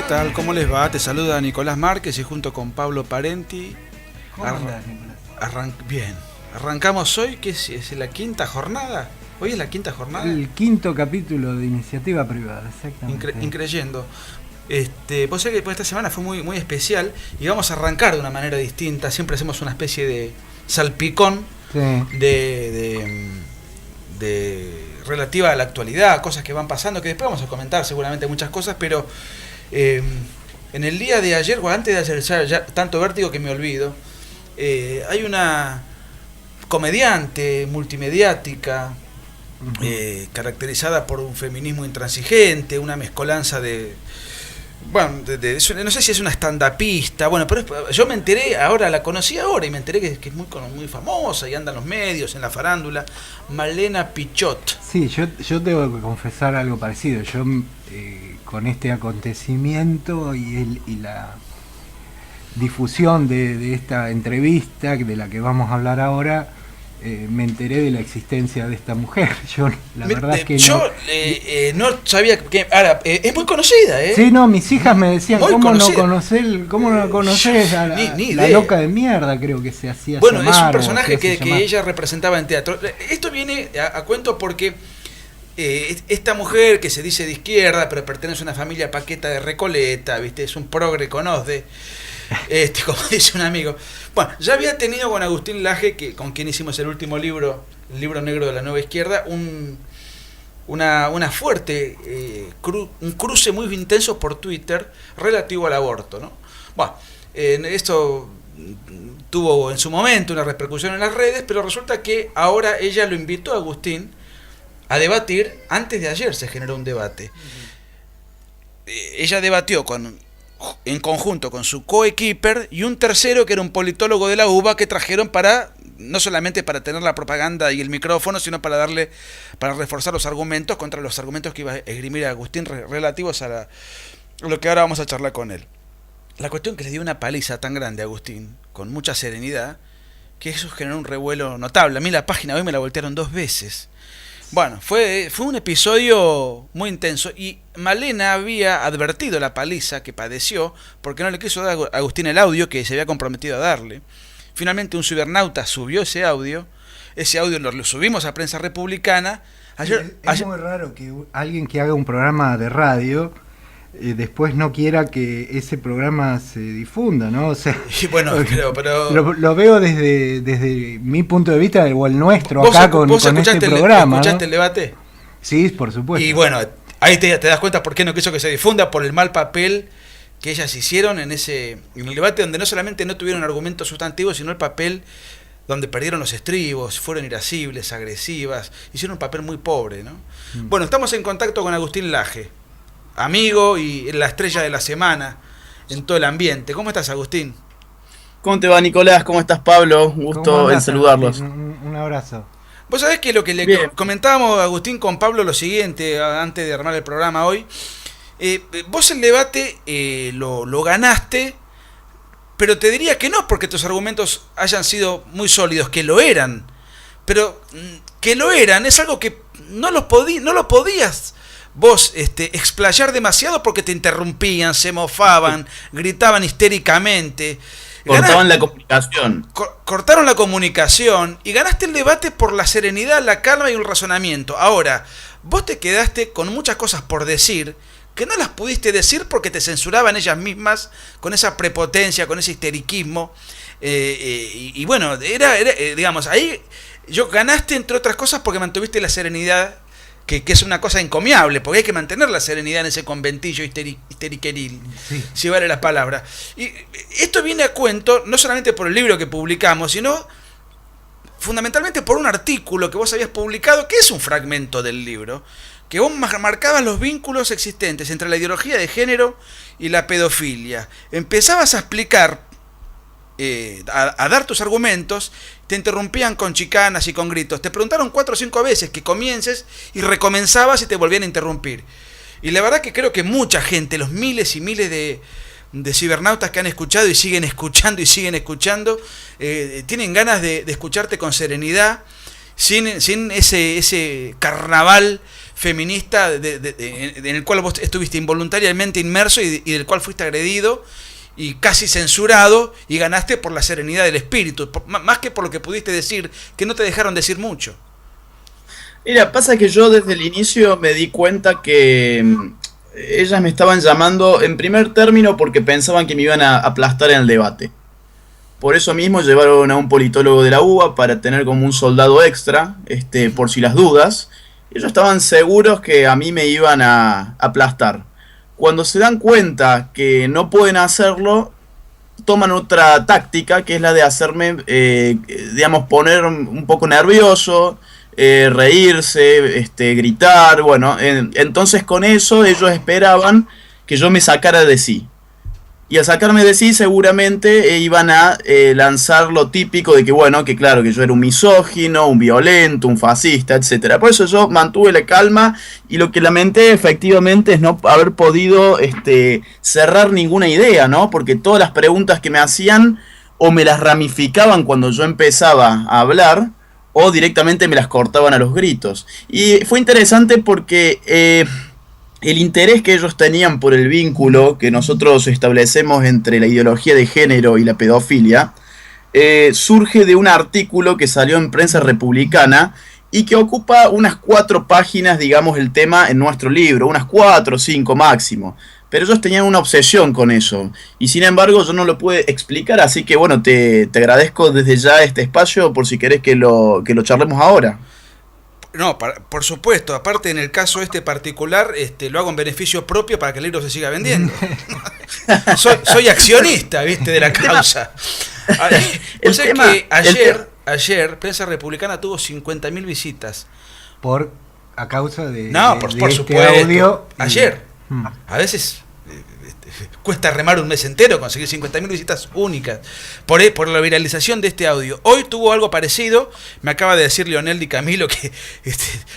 ¿Qué tal? ¿Cómo les va? Te saluda Nicolás Márquez y junto con Pablo Parenti. ¿Cómo andás, Nicolás? Bien. Arrancamos hoy, que es la quinta jornada. Hoy es la quinta jornada. El quinto capítulo de Iniciativa Privada, exactamente. Increyendo. Vos sabés que esta semana fue muy especial y vamos a arrancar de una manera distinta. Siempre hacemos una especie de salpicón de relativa a la actualidad, cosas que van pasando, que después vamos a comentar seguramente muchas cosas, pero en el día de ayer, o antes de ayer, ya tanto vértigo que me olvido, hay una comediante multimediática, caracterizada por un feminismo intransigente, una mezcolanza de... Bueno, no sé si es una stand-upista, bueno, pero yo me enteré ahora, la conocí ahora y me enteré que es muy famosa y anda en los medios, en la farándula, Malena Pichot. Sí, yo tengo que confesar algo parecido. Yo con este acontecimiento y la difusión de esta entrevista de la que vamos a hablar ahora, me enteré de la existencia de esta mujer. Yo la verdad es que no sabía que ahora es muy conocida, ¿eh? Sí, no, mis hijas me decían, muy ¿cómo conocida. no conoces a la loca de mierda? Creo que se hacía bueno, llamar, es un personaje que llamar. ella representaba en teatro. Esto viene a cuento porque esta mujer que se dice de izquierda, pero pertenece a una familia paqueta de Recoleta, ¿viste? Es un progre con OSDE. Como dice un amigo. Bueno, ya había tenido con Agustín Laje, con quien hicimos el último libro, el libro negro de la nueva izquierda, una fuerte, un cruce muy intenso por Twitter relativo al aborto, ¿no? Bueno, esto tuvo en su momento una repercusión en las redes, pero resulta que ahora ella lo invitó a Agustín a debatir. Antes de ayer se generó un debate. Ella debatió en conjunto con su coequiper y un tercero que era un politólogo de la UBA que trajeron no solamente para tener la propaganda y el micrófono, sino para reforzar los argumentos contra los argumentos que iba a esgrimir a Agustín relativos a lo que ahora vamos a charlar con él. La cuestión que le dio una paliza tan grande a Agustín, con mucha serenidad, que eso generó un revuelo notable. A mí la página hoy me la voltearon 2 veces. Bueno, fue un episodio muy intenso y Malena había advertido la paliza que padeció porque no le quiso dar a Agustín el audio que se había comprometido a darle. Finalmente un cibernauta subió ese audio lo subimos a Prensa Republicana. Ayer, muy raro que alguien que haga un programa de radio después no quiera que ese programa se difunda, ¿no? O sea, bueno, pero lo veo desde mi punto de vista, o el nuestro acá con este programa. ¿Escuchaste el debate? Sí, por supuesto. Y bueno, ahí te das cuenta por qué no quiso que se difunda, por el mal papel que ellas hicieron en el debate, donde no solamente no tuvieron argumentos sustantivos, sino el papel donde perdieron los estribos, fueron irascibles, agresivas, hicieron un papel muy pobre, ¿no? Bueno, estamos en contacto con Agustín Laje, amigo y la estrella de la semana en todo el ambiente. ¿Cómo estás, Agustín? ¿Cómo te va, Nicolás? ¿Cómo estás, Pablo? Un gusto en saludarlos. Un abrazo. Vos sabés que lo que le comentábamos a Agustín con Pablo lo siguiente, antes de armar el programa hoy. Vos el debate lo ganaste, pero te diría que no porque tus argumentos hayan sido muy sólidos, que lo eran. Pero que lo eran es algo que no lo podías vos explayar demasiado porque te interrumpían, se mofaban, gritaban histéricamente. Cortaban la comunicación. Cortaron la comunicación y ganaste el debate por la serenidad, la calma y el razonamiento. Ahora, vos te quedaste con muchas cosas por decir que no las pudiste decir porque te censuraban ellas mismas con esa prepotencia, con ese histeriquismo. Y bueno, digamos, ahí ganaste entre otras cosas porque mantuviste la serenidad, que es una cosa encomiable, porque hay que mantener la serenidad en ese conventillo histeriqueril, sí, si vale la palabra. Y esto viene a cuento no solamente por el libro que publicamos, sino fundamentalmente por un artículo que vos habías publicado, que es un fragmento del libro, que vos marcabas los vínculos existentes entre la ideología de género y la pedofilia. Empezabas a explicar, a dar tus argumentos, te interrumpían con chicanas y con gritos. Te preguntaron 4 o 5 veces que comiences y recomenzabas y te volvían a interrumpir. Y la verdad que creo que mucha gente, los miles y miles de cibernautas que han escuchado y siguen escuchando, tienen ganas de escucharte con serenidad, sin ese carnaval feminista en el cual vos estuviste involuntariamente inmerso y del cual fuiste agredido y casi censurado, y ganaste por la serenidad del espíritu, más que por lo que pudiste decir, que no te dejaron decir mucho. Mira, pasa que yo desde el inicio me di cuenta que ellas me estaban llamando en primer término porque pensaban que me iban a aplastar en el debate. Por eso mismo llevaron a un politólogo de la UBA para tener como un soldado extra, por si las dudas. Ellos estaban seguros que a mí me iban a aplastar. Cuando se dan cuenta que no pueden hacerlo, toman otra táctica, que es la de hacerme, digamos, poner un poco nervioso, reírse, gritar. Bueno, entonces con eso ellos esperaban que yo me sacara de sí. Y al sacarme de sí seguramente iban a lanzar lo típico de que, bueno, que claro, que yo era un misógino, un violento, un fascista, etcétera. Por eso yo mantuve la calma, y lo que lamenté efectivamente es no haber podido cerrar ninguna idea, ¿no? Porque todas las preguntas que me hacían o me las ramificaban cuando yo empezaba a hablar, o directamente me las cortaban a los gritos. Y fue interesante porque el interés que ellos tenían por el vínculo que nosotros establecemos entre la ideología de género y la pedofilia surge de un artículo que salió en Prensa Republicana y que ocupa unas 4 páginas, digamos, el tema en nuestro libro, unas 4 o 5 máximo. Pero ellos tenían una obsesión con eso, y sin embargo yo no lo pude explicar, así que bueno, te agradezco desde ya este espacio por si querés que lo charlemos ahora. No, por supuesto, aparte en el caso particular, lo hago en beneficio propio para que el libro se siga vendiendo. soy accionista, viste, de la causa. O sea que ayer Prensa Republicana tuvo 50.000 visitas. A causa de, no, de por este supuesto. Audio. Ayer. A veces cuesta remar un mes entero conseguir 50.000 visitas únicas por la viralización de este audio. Hoy tuvo algo parecido. Me acaba de decir Leonel Di Camilo, que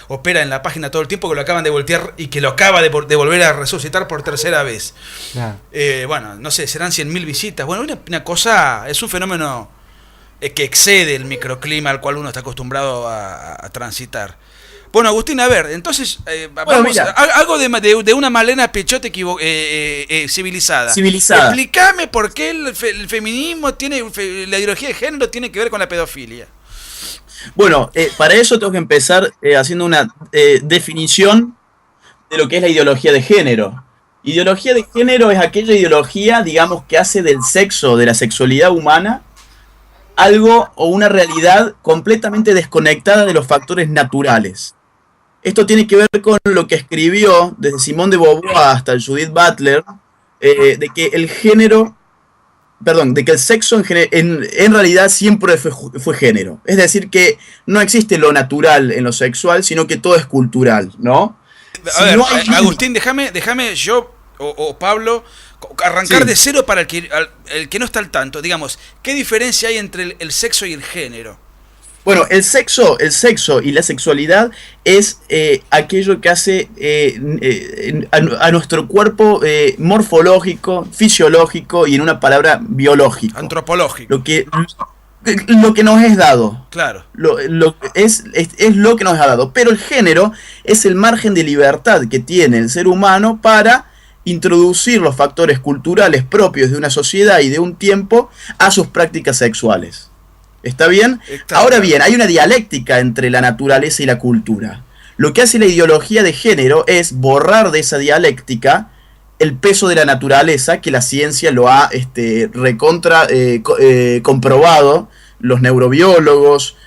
opera en la página todo el tiempo, que lo acaban de voltear y que lo acaba de volver a resucitar por tercera vez. Yeah. Bueno, no sé, serán 100.000 visitas. Bueno, una cosa, es un fenómeno que excede el microclima al cual uno está acostumbrado a transitar. Bueno, Agustín, a ver, entonces, vamos algo de una Malena Pichot civilizada. Explícame por qué el feminismo la ideología de género tiene que ver con la pedofilia. Bueno, para eso tengo que empezar haciendo una definición de lo que es la ideología de género. Ideología de género es aquella ideología, digamos, que hace del sexo, de la sexualidad humana, algo o una realidad completamente desconectada de los factores naturales. Esto tiene que ver con lo que escribió desde Simone de Beauvoir hasta Judith Butler, de que el sexo en realidad siempre fue género. Es decir, que no existe lo natural en lo sexual, sino que todo es cultural, ¿no? Agustín, déjame yo o Pablo arrancar de cero para el que no está al tanto. Digamos, ¿qué diferencia hay entre el sexo y el género? Bueno, el sexo y la sexualidad es aquello que hace a nuestro cuerpo morfológico, fisiológico y, en una palabra, biológico. Antropológico. Lo que nos es dado. Claro. Es lo que nos es dado. Pero el género es el margen de libertad que tiene el ser humano para introducir los factores culturales propios de una sociedad y de un tiempo a sus prácticas sexuales. ¿Está bien? Ahora bien, hay una dialéctica entre la naturaleza y la cultura. Lo que hace la ideología de género es borrar de esa dialéctica el peso de la naturaleza, que la ciencia lo ha comprobado. Los neurobiólogos,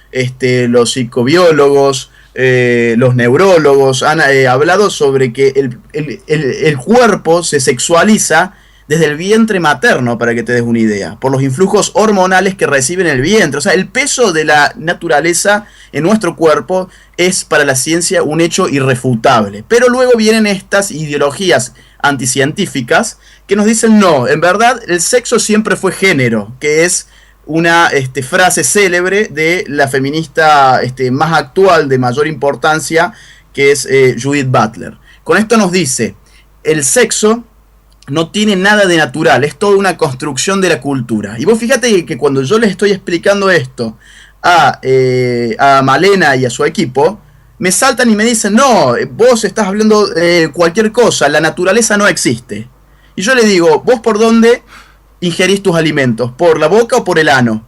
los psicobiólogos, los neurólogos han hablado sobre que el cuerpo se sexualiza desde el vientre materno, para que te des una idea, por los influjos hormonales que reciben el vientre. O sea, el peso de la naturaleza en nuestro cuerpo es para la ciencia un hecho irrefutable. Pero luego vienen estas ideologías anticientíficas que nos dicen no, en verdad el sexo siempre fue género, que es una frase célebre de la feminista más actual, de mayor importancia, que es Judith Butler. Con esto nos dice, el sexo no tiene nada de natural, es toda una construcción de la cultura. Y vos fíjate que cuando yo les estoy explicando esto a Malena y a su equipo, me saltan y me dicen, no, vos estás hablando de cualquier cosa, la naturaleza no existe. Y yo le digo, ¿vos por dónde ingerís tus alimentos? ¿Por la boca o por el ano?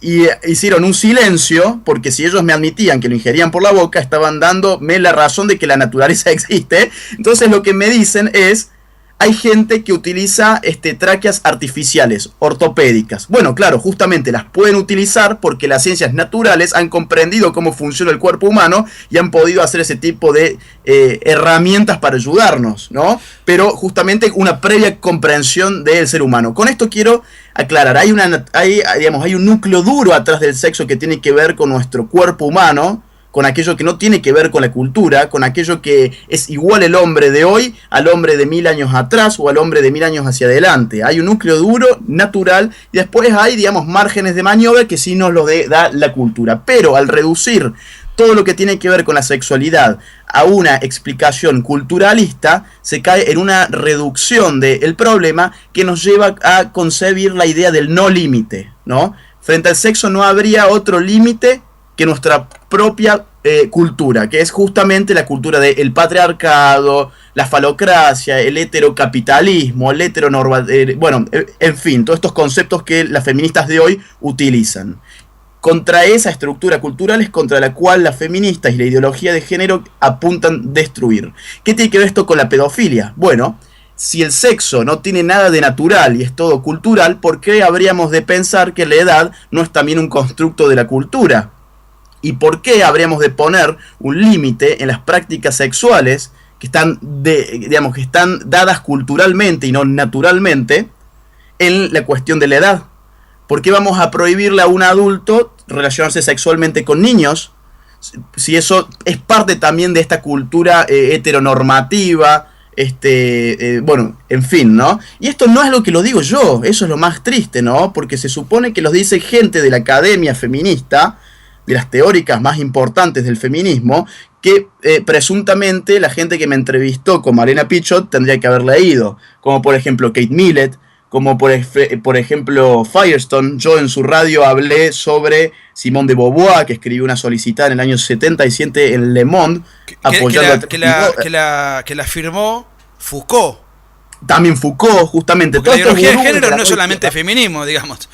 Y hicieron un silencio, porque si ellos me admitían que lo ingerían por la boca, estaban dándome la razón de que la naturaleza existe. Entonces lo que me dicen es, hay gente que utiliza tráqueas artificiales, ortopédicas. Bueno, claro, justamente las pueden utilizar porque las ciencias naturales han comprendido cómo funciona el cuerpo humano y han podido hacer ese tipo de herramientas para ayudarnos, ¿no? Pero justamente una previa comprensión del ser humano. Con esto quiero aclarar, hay un núcleo duro atrás del sexo que tiene que ver con nuestro cuerpo humano, con aquello que no tiene que ver con la cultura, con aquello que es igual el hombre de hoy al hombre de 1000 años atrás o al hombre de 1000 años hacia adelante. Hay un núcleo duro, natural, y después hay, digamos, márgenes de maniobra que sí nos lo da la cultura. Pero al reducir todo lo que tiene que ver con la sexualidad a una explicación culturalista, se cae en una reducción del problema que nos lleva a concebir la idea del no límite, ¿no? Frente al sexo no habría otro límite que nuestra propia cultura, que es justamente la cultura del patriarcado, la falocracia, el heterocapitalismo, el bueno, en fin, todos estos conceptos que las feministas de hoy utilizan. Contra esa estructura cultural es contra la cual las feministas y la ideología de género apuntan a destruir. ¿Qué tiene que ver esto con la pedofilia? Bueno, si el sexo no tiene nada de natural y es todo cultural, ¿por qué habríamos de pensar que la edad no es también un constructo de la cultura? ¿Y por qué habríamos de poner un límite en las prácticas sexuales que están dadas culturalmente y no naturalmente en la cuestión de la edad? ¿Por qué vamos a prohibirle a un adulto relacionarse sexualmente con niños? Si eso es parte también de esta cultura heteronormativa, bueno, en fin, ¿no? Y esto no es lo que lo digo yo, eso es lo más triste, ¿no? Porque se supone que los dice gente de la academia feminista, de las teóricas más importantes del feminismo, que presuntamente la gente que me entrevistó con Malena Pichot tendría que haber leído, como por ejemplo Kate Millett, como por ejemplo Firestone. Yo en su radio hablé sobre Simone de Beauvoir, que escribió una solicitada en el año 77 en Le Monde, apoyando que la firmó Foucault. También Foucault, justamente. Porque la ideología de género no es solamente feminismo, digamos.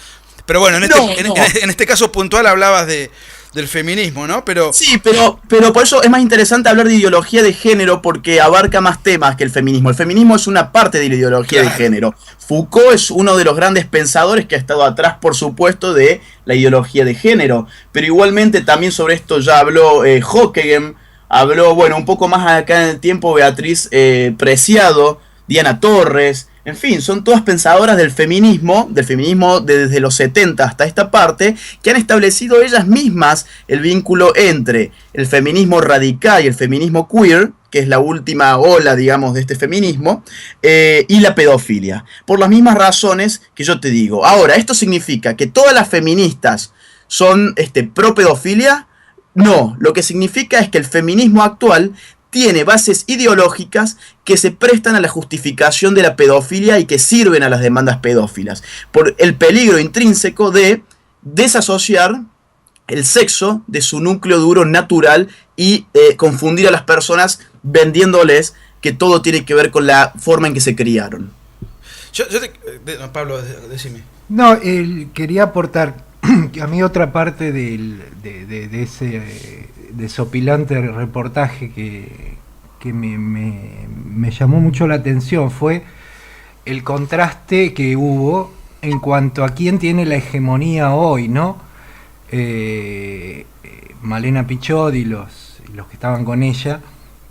Pero bueno, en este caso puntual hablabas del feminismo, ¿no? Pero sí, pero por eso es más interesante hablar de ideología de género, porque abarca más temas que el feminismo. El feminismo es una parte de la ideología de género. Foucault es uno de los grandes pensadores que ha estado atrás, por supuesto, de la ideología de género. Pero igualmente también sobre esto ya habló Hockeghem, habló, bueno, un poco más acá en el tiempo Beatriz Preciado, Diana Torres. En fin, son todas pensadoras del feminismo desde los 70 hasta esta parte, que han establecido ellas mismas el vínculo entre el feminismo radical y el feminismo queer, que es la última ola, digamos, de este feminismo, y la pedofilia, por las mismas razones que yo te digo. Ahora, ¿esto significa que todas las feministas son pro pedofilia? No, lo que significa es que el feminismo actual tiene bases ideológicas que se prestan a la justificación de la pedofilia y que sirven a las demandas pedófilas, por el peligro intrínseco de desasociar el sexo de su núcleo duro natural y confundir a las personas vendiéndoles que todo tiene que ver con la forma en que se criaron. Pablo, decime. No, quería aportar a mí otra parte de ese desopilante reportaje que me llamó mucho la atención fue el contraste que hubo en cuanto a quién tiene la hegemonía hoy, ¿no? Malena Pichot y los que estaban con ella,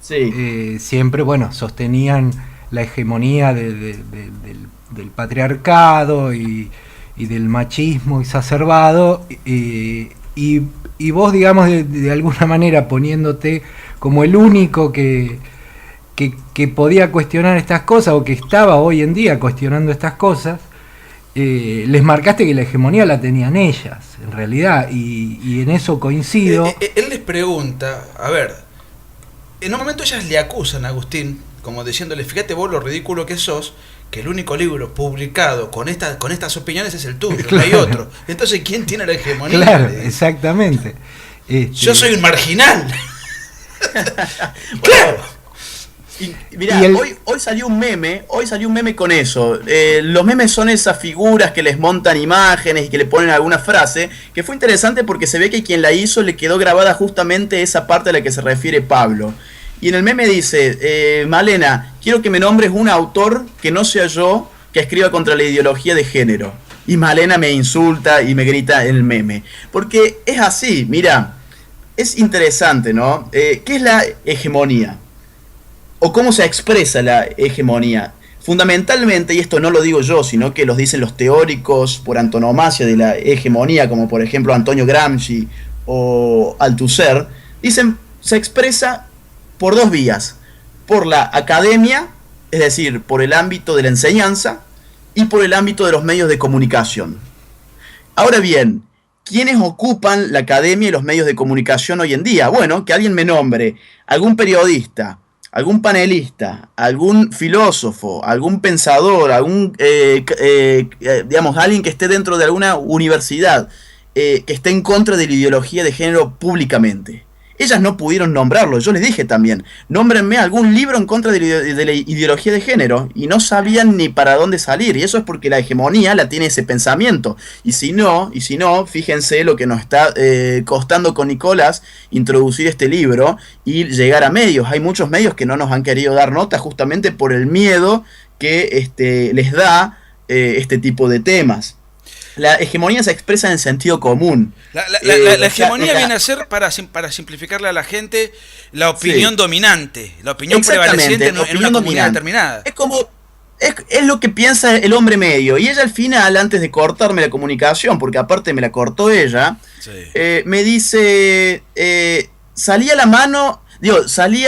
sí. Siempre, bueno, sostenían la hegemonía del patriarcado y del machismo exacerbado, y vos, digamos, de alguna manera poniéndote como el único que podía cuestionar estas cosas, o que estaba hoy en día cuestionando estas cosas, les marcaste que la hegemonía la tenían ellas, en realidad, y en eso coincido. Él les pregunta, a ver, en un momento ellas le acusan a Agustín, como diciéndole, fíjate vos lo ridículo que sos, que el único libro publicado con estas opiniones es el tuyo, claro. No hay otro. Entonces, ¿quién tiene la hegemonía? Claro, exactamente. Yo soy un marginal. Claro. Y mirá, hoy salió un meme con eso. Los memes son esas figuras que les montan imágenes y que le ponen alguna frase, que fue interesante porque se ve que quien la hizo le quedó grabada justamente esa parte a la que se refiere Pablo. Y en el meme dice, Malena, quiero que me nombres un autor que no sea yo que escriba contra la ideología de género. Y Malena me insulta y me grita en el meme. Porque es así, mira, es interesante, ¿no? ¿Qué es la hegemonía? O cómo se expresa la hegemonía. Fundamentalmente, y esto no lo digo yo, sino que los dicen los teóricos por antonomasia de la hegemonía, como por ejemplo Antonio Gramsci o Althusser, dicen, se expresa por dos vías. Por la academia, es decir, por el ámbito de la enseñanza, y por el ámbito de los medios de comunicación. Ahora bien, ¿quiénes ocupan la academia y los medios de comunicación hoy en día? Bueno, que alguien me nombre algún periodista, algún panelista, algún filósofo, algún pensador, algún digamos, alguien que esté dentro de alguna universidad que esté en contra de la ideología de género públicamente. Ellas no pudieron nombrarlo, yo les dije también, nómbrenme algún libro en contra de la ideología de género, y no sabían ni para dónde salir, y eso es porque la hegemonía la tiene ese pensamiento, y si no, fíjense lo que nos está costando con Nicolás introducir este libro y llegar a medios. Hay muchos medios que no nos han querido dar nota justamente por el miedo que les da este tipo de temas. La hegemonía se expresa en sentido común. La hegemonía viene a ser, para simplificarle a la gente, la opinión dominante, la opinión prevaleciente en una comunidad determinada. Es como, es lo que piensa el hombre medio. Y ella al final, antes de cortarme la comunicación, porque aparte me la cortó ella, sí, me dice, salí a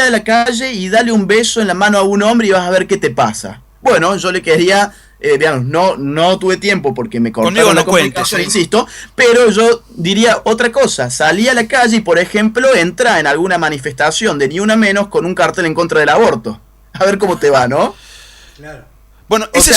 la calle y dale un beso en la mano a un hombre y vas a ver qué te pasa. Bueno, yo le quería... digamos, no tuve tiempo porque me cortaron la comunicación, insisto, pero yo diría otra cosa. Salí a la calle y, por ejemplo, entra en alguna manifestación de Ni Una Menos con un cartel en contra del aborto. A ver cómo te va, ¿no? Claro. Bueno, ese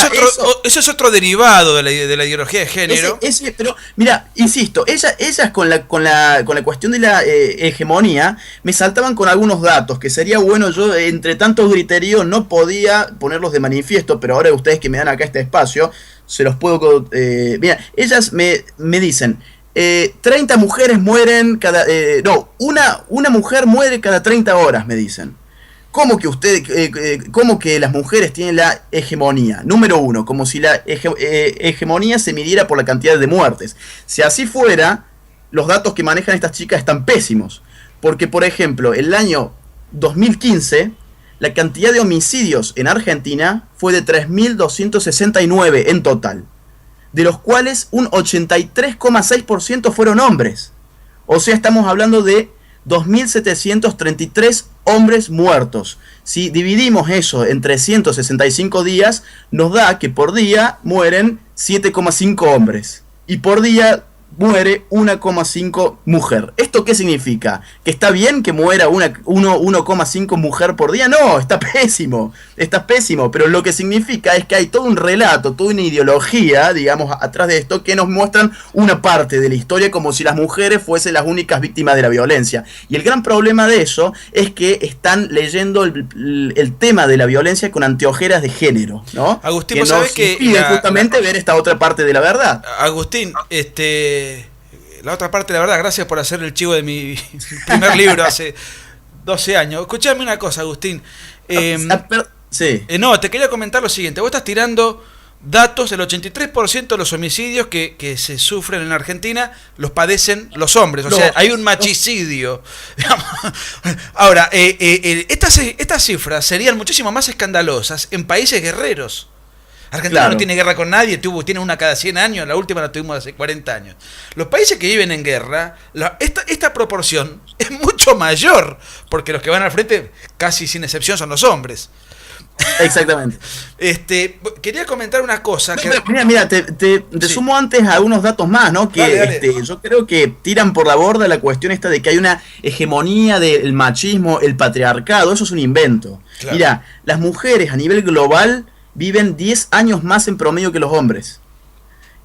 es otro derivado de la ideología de género. Pero, mira, insisto, ellas con la cuestión de la hegemonía me saltaban con algunos datos que sería bueno. Yo, entre tantos griteríos, no podía ponerlos de manifiesto, pero ahora ustedes que me dan acá este espacio, se los puedo... mira, ellas me dicen, 30 mujeres mueren cada... una mujer muere cada 30 horas, me dicen. ¿Cómo que las mujeres tienen la hegemonía? Número uno, como si la hegemonía se midiera por la cantidad de muertes. Si así fuera, los datos que manejan estas chicas están pésimos. Porque, por ejemplo, el año 2015, la cantidad de homicidios en Argentina fue de 3.269 en total, de los cuales un 83,6% fueron hombres. O sea, estamos hablando de 2.733 hombres muertos. Si dividimos eso en 365 días, nos da que por día mueren 7,5 hombres. Y por día muere 1,5 mujer. ¿Esto qué significa? ¿Que está bien que muera 1,5 mujer por día? No, está pésimo, pero lo que significa es que hay todo un relato, toda una ideología, digamos, atrás de esto, que nos muestran una parte de la historia como si las mujeres fuesen las únicas víctimas de la violencia. Y el gran problema de eso es que están leyendo el tema de la violencia con anteojeras de género, ¿no? Agustín, vos sabés que impide justamente ver esta otra parte de la verdad. Agustín, la otra parte de la verdad, gracias por hacer el chivo de mi primer libro hace 12 años. Escuchame una cosa, Agustín. Sí. No, te quería comentar lo siguiente. Vos estás tirando datos, el 83% de los homicidios que se sufren en Argentina los padecen los hombres. O sea, hay un machicidio. Ahora, estas cifras serían muchísimo más escandalosas en países guerreros. Argentina no tiene guerra con nadie, tiene una cada 100 años, la última la tuvimos hace 40 años. Los países que viven en guerra, esta proporción es mucho mayor, porque los que van al frente, casi sin excepción, son los hombres. Exactamente. Quería comentar una cosa. Mira, te sumo antes algunos datos más, ¿no? Que dale. Yo creo que tiran por la borda la cuestión esta de que hay una hegemonía del machismo, el patriarcado. Eso es un invento. Claro. Mira, las mujeres a nivel global viven 10 años más en promedio que los hombres.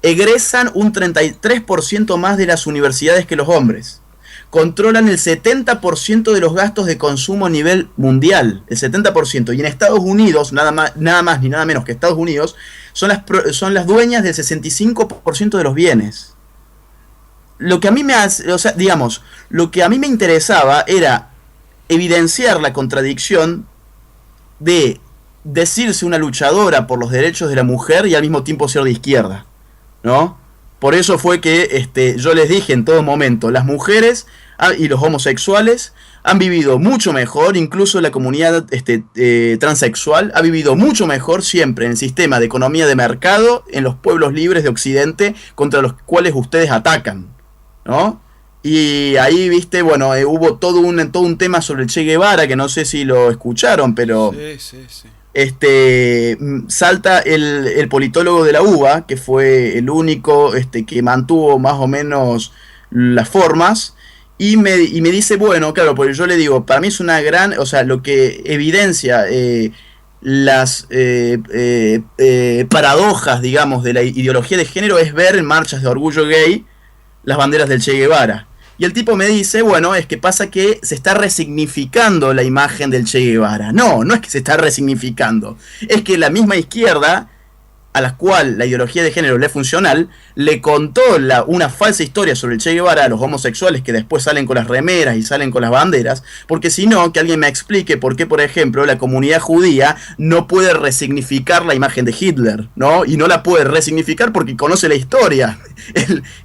Egresan un 33% más de las universidades que los hombres. controlan el 70% de los gastos de consumo a nivel mundial, el 70%. Y en Estados Unidos, nada más ni nada menos que Estados Unidos, son las dueñas del 65% de los bienes. Lo que a mí lo que a mí me interesaba era evidenciar la contradicción de decirse una luchadora por los derechos de la mujer y al mismo tiempo ser de izquierda, ¿no? Por eso fue que yo les dije en todo momento, las mujeres y los homosexuales han vivido mucho mejor, incluso la comunidad transexual ha vivido mucho mejor siempre en el sistema de economía de mercado, en los pueblos libres de Occidente, contra los cuales ustedes atacan, ¿no? Y ahí, viste, bueno, hubo todo un tema sobre el Che Guevara, que no sé si lo escucharon, pero... Sí. Salta el politólogo de la UBA, que fue el único que mantuvo más o menos las formas, y me dice, bueno, claro, porque yo le digo, para mí es una gran, o sea, lo que evidencia las paradojas, digamos, de la ideología de género es ver en marchas de orgullo gay las banderas del Che Guevara. Y el tipo me dice, bueno, es que pasa que se está resignificando la imagen del Che Guevara. No es que se está resignificando. Es que la misma izquierda, a la cual la ideología de género le es funcional, le contó una falsa historia sobre el Che Guevara a los homosexuales que después salen con las remeras y salen con las banderas, porque si no, que alguien me explique por qué, por ejemplo, la comunidad judía no puede resignificar la imagen de Hitler, ¿no? Y no la puede resignificar porque conoce la historia.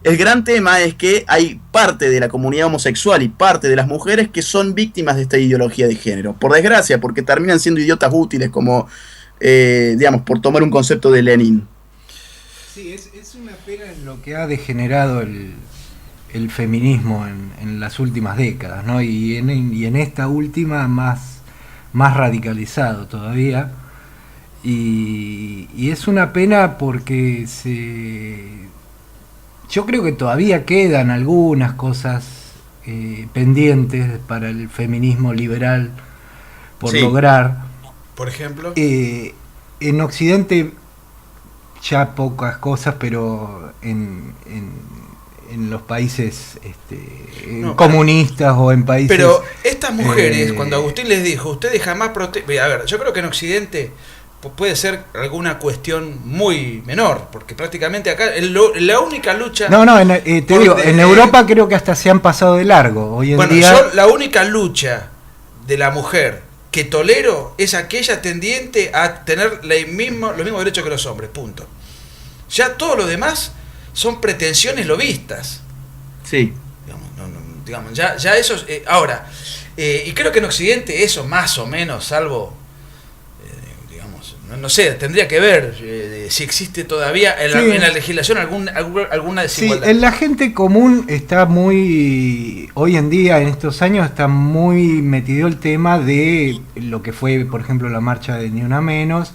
El gran tema es que hay parte de la comunidad homosexual y parte de las mujeres que son víctimas de esta ideología de género. Por desgracia, porque terminan siendo idiotas útiles como... digamos, por tomar un concepto de Lenin. Sí, es una pena lo que ha degenerado el feminismo en las últimas décadas, ¿no? Y en esta última más radicalizado todavía. Y es una pena porque yo creo que todavía quedan algunas cosas pendientes para el feminismo liberal por lograr. Por ejemplo, en Occidente ya pocas cosas, pero en los países comunistas o en países... Pero estas mujeres, cuando Agustín les dijo, ustedes jamás protegen... A ver, yo creo que en Occidente puede ser alguna cuestión muy menor, porque prácticamente acá la única lucha... te digo, en Europa creo que hasta se han pasado de largo. Hoy en día... la única lucha de la mujer que tolero es aquella tendiente a tener los mismos derechos que los hombres, punto. Ya todo lo demás son pretensiones lobistas. Sí. Digamos, ya eso... ahora, y creo que en Occidente eso más o menos, salvo... no sé, tendría que ver si existe todavía en la legislación alguna desigualdad. Sí, en la gente común está muy, hoy en día, en estos años, está muy metido el tema de lo que fue, por ejemplo, la marcha de Ni Una Menos,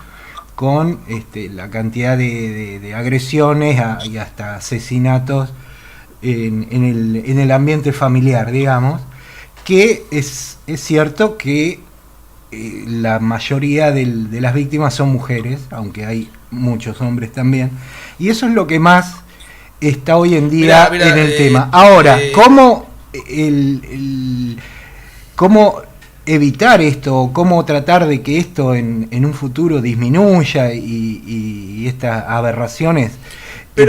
con la cantidad de agresiones y hasta asesinatos en el ambiente familiar, digamos, que es cierto que la mayoría de las víctimas son mujeres, aunque hay muchos hombres también, y eso es lo que más está hoy en día en el tema. Ahora, ¿cómo evitar esto, cómo tratar de que esto en un futuro disminuya y estas aberraciones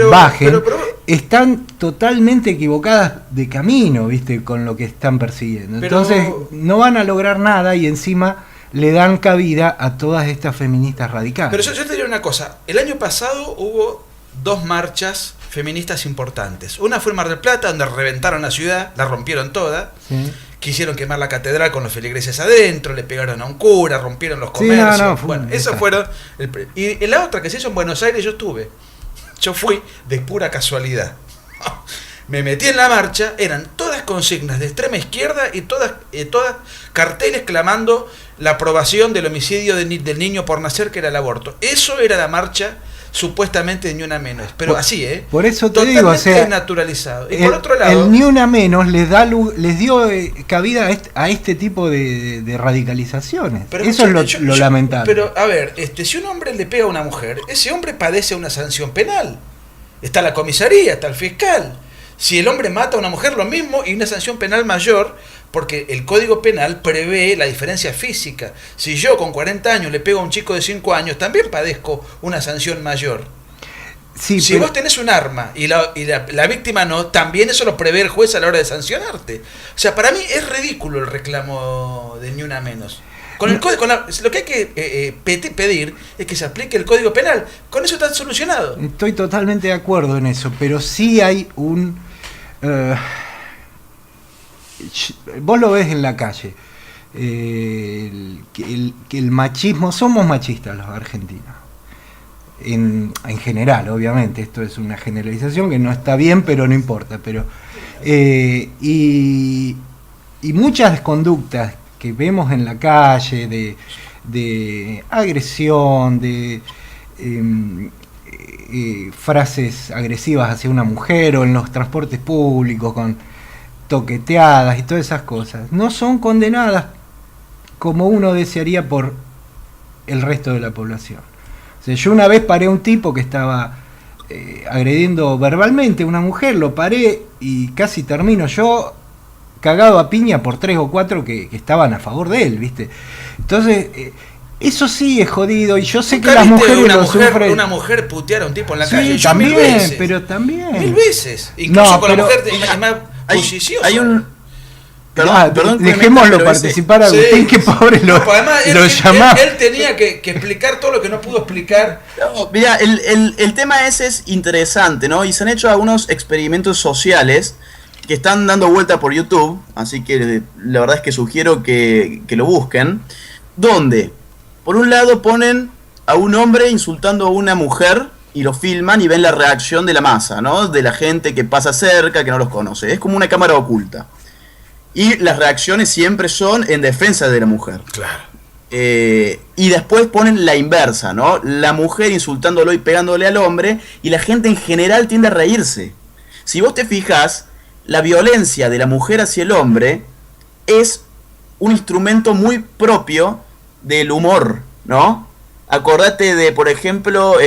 bajen? Están totalmente equivocadas de camino, ¿viste? Con lo que están persiguiendo. Entonces no van a lograr nada y encima le dan cabida a todas estas feministas radicales. Pero yo te diría una cosa, el año pasado hubo 2 marchas feministas importantes. Una fue en Mar del Plata, donde reventaron la ciudad, la rompieron toda, quisieron quemar la catedral con los feligreses adentro, le pegaron a un cura, rompieron los comercios. Eso fueron... Y la otra que se hizo en Buenos Aires, yo fui de pura casualidad. Me metí en la marcha, eran todas consignas de extrema izquierda y todas carteles clamando la aprobación del homicidio del niño por nacer, que era el aborto. Eso era la marcha supuestamente de Ni Una Menos, pero así, por eso te totalmente digo, o sea, desnaturalizado. Y por otro lado, el Ni Una Menos les dio cabida a este tipo de radicalizaciones. Pero eso es lo lamentable. Pero a ver, si un hombre le pega a una mujer, ese hombre padece una sanción penal. Está la comisaría, está el fiscal. Si el hombre mata a una mujer, lo mismo, y una sanción penal mayor, porque el Código Penal prevé la diferencia física. Si yo con 40 años le pego a un chico de 5 años, también padezco una sanción mayor. Sí, si vos tenés un arma y la víctima no, también eso lo prevé el juez a la hora de sancionarte. O sea, para mí es ridículo el reclamo de Ni Una Menos. Con el código, lo que hay que pedir es que se aplique el Código Penal. Con eso está solucionado. Estoy totalmente de acuerdo en eso, pero sí hay un... vos lo ves en la calle. Que el machismo... Somos machistas los argentinos. En general, obviamente, esto es una generalización que no está bien, pero no importa. Pero y muchas conductas que vemos en la calle de agresión, de frases agresivas hacia una mujer o en los transportes públicos con toqueteadas y todas esas cosas, no son condenadas como uno desearía por el resto de la población. O sea, yo una vez paré a un tipo que estaba agrediendo verbalmente a una mujer, lo paré y casi termino yo cagado a piña por 3 o 4 que estaban a favor de él, ¿viste? Entonces, eso sí es jodido, y yo sé que las mujeres lo sufren. Una mujer putear a un tipo en la sí, calle, yo también, 1000 veces. Pero también. 1000 veces. Incluso no, con pero, la mujer es más bulliciosa. Hay un... Perdón, dejémoslo participar a Agustín, que pobre lo llama. Él tenía que explicar todo lo que no pudo explicar. No, mira, el tema ese es interesante, ¿no? Y se han hecho algunos experimentos sociales que están dando vuelta por YouTube, así que la verdad es que sugiero que lo busquen, donde, por un lado, ponen a un hombre insultando a una mujer y lo filman y ven la reacción de la masa, ¿no? De la gente que pasa cerca, que no los conoce. Es como una cámara oculta. Y las reacciones siempre son en defensa de la mujer. Claro. Y después ponen la inversa, ¿no? La mujer insultándolo y pegándole al hombre, y la gente en general tiende a reírse. Si vos te fijas, la violencia de la mujer hacia el hombre es un instrumento muy propio del humor, ¿no? Acordate de, por ejemplo,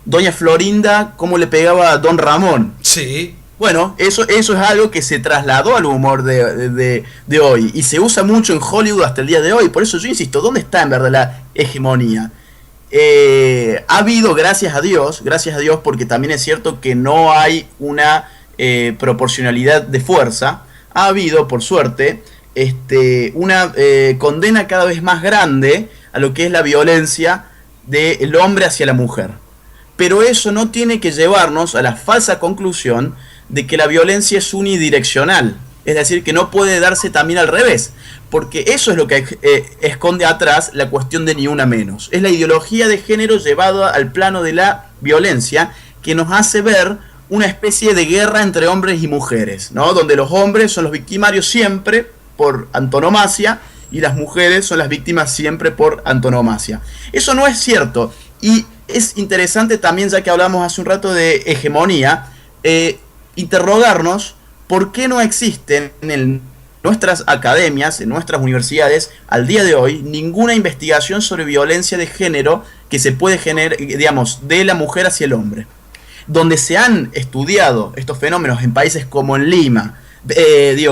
Doña Florinda, cómo le pegaba a Don Ramón. Sí. Bueno, eso es algo que se trasladó al humor de hoy, y se usa mucho en Hollywood hasta el día de hoy. Por eso yo insisto, ¿dónde está en verdad la hegemonía? Ha habido, gracias a Dios, porque también es cierto que no hay una proporcionalidad de fuerza. Ha habido, por suerte, una condena cada vez más grande a lo que es la violencia del hombre hacia la mujer. Pero eso no tiene que llevarnos a la falsa conclusión de que la violencia es unidireccional, es decir, que no puede darse también al revés, porque eso es lo que esconde atrás la cuestión de Ni Una Menos. Es la ideología de género llevada al plano de la violencia, que nos hace ver una especie de guerra entre hombres y mujeres, ¿no? Donde los hombres son los victimarios siempre por antonomasia y las mujeres son las víctimas siempre por antonomasia. Eso no es cierto, y es interesante también, ya que hablamos hace un rato de hegemonía, interrogarnos por qué no existen en nuestras academias, en nuestras universidades, al día de hoy, ninguna investigación sobre violencia de género que se puede generar, digamos, de la mujer hacia el hombre. Donde se han estudiado estos fenómenos en países como en Lima,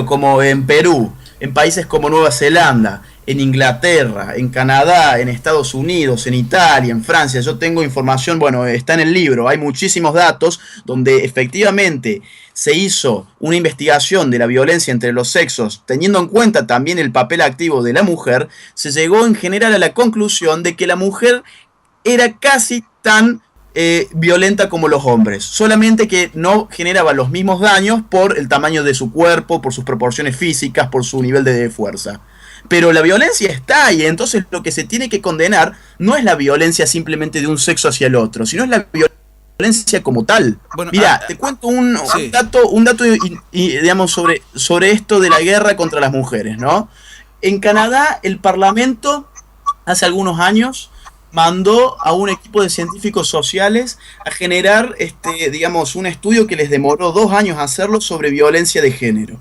como en Perú, en países como Nueva Zelanda, en Inglaterra, en Canadá, en Estados Unidos, en Italia, en Francia. Yo tengo información, bueno, está en el libro, hay muchísimos datos donde efectivamente se hizo una investigación de la violencia entre los sexos, teniendo en cuenta también el papel activo de la mujer. Se llegó en general a la conclusión de que la mujer era casi tan violenta como los hombres, solamente que no generaba los mismos daños por el tamaño de su cuerpo, por sus proporciones físicas, por su nivel de fuerza. Pero la violencia está, y entonces lo que se tiene que condenar no es la violencia simplemente de un sexo hacia el otro, sino es la violencia como tal. Bueno, mira, te cuento un dato digamos, sobre esto de la guerra contra las mujeres, ¿no? En Canadá, el Parlamento hace algunos años mandó a un equipo de científicos sociales a generar, digamos, un estudio que les demoró 2 años hacerlo sobre violencia de género.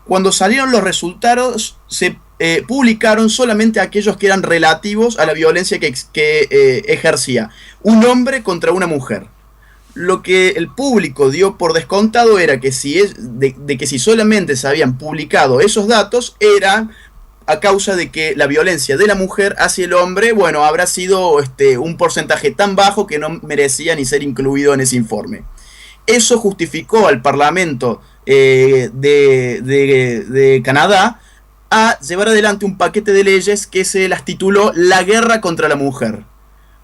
Cuando salieron los resultados, se publicaron solamente aquellos que eran relativos a la violencia que ejercía un hombre contra una mujer. lo que el público dio por descontado era que de que si solamente se habían publicado esos datos, era a causa de que la violencia de la mujer hacia el hombre, bueno, habrá sido un porcentaje tan bajo que no merecía ni ser incluido en ese informe. Eso justificó al Parlamento de Canadá a llevar adelante un paquete de leyes que se las tituló La guerra contra la mujer.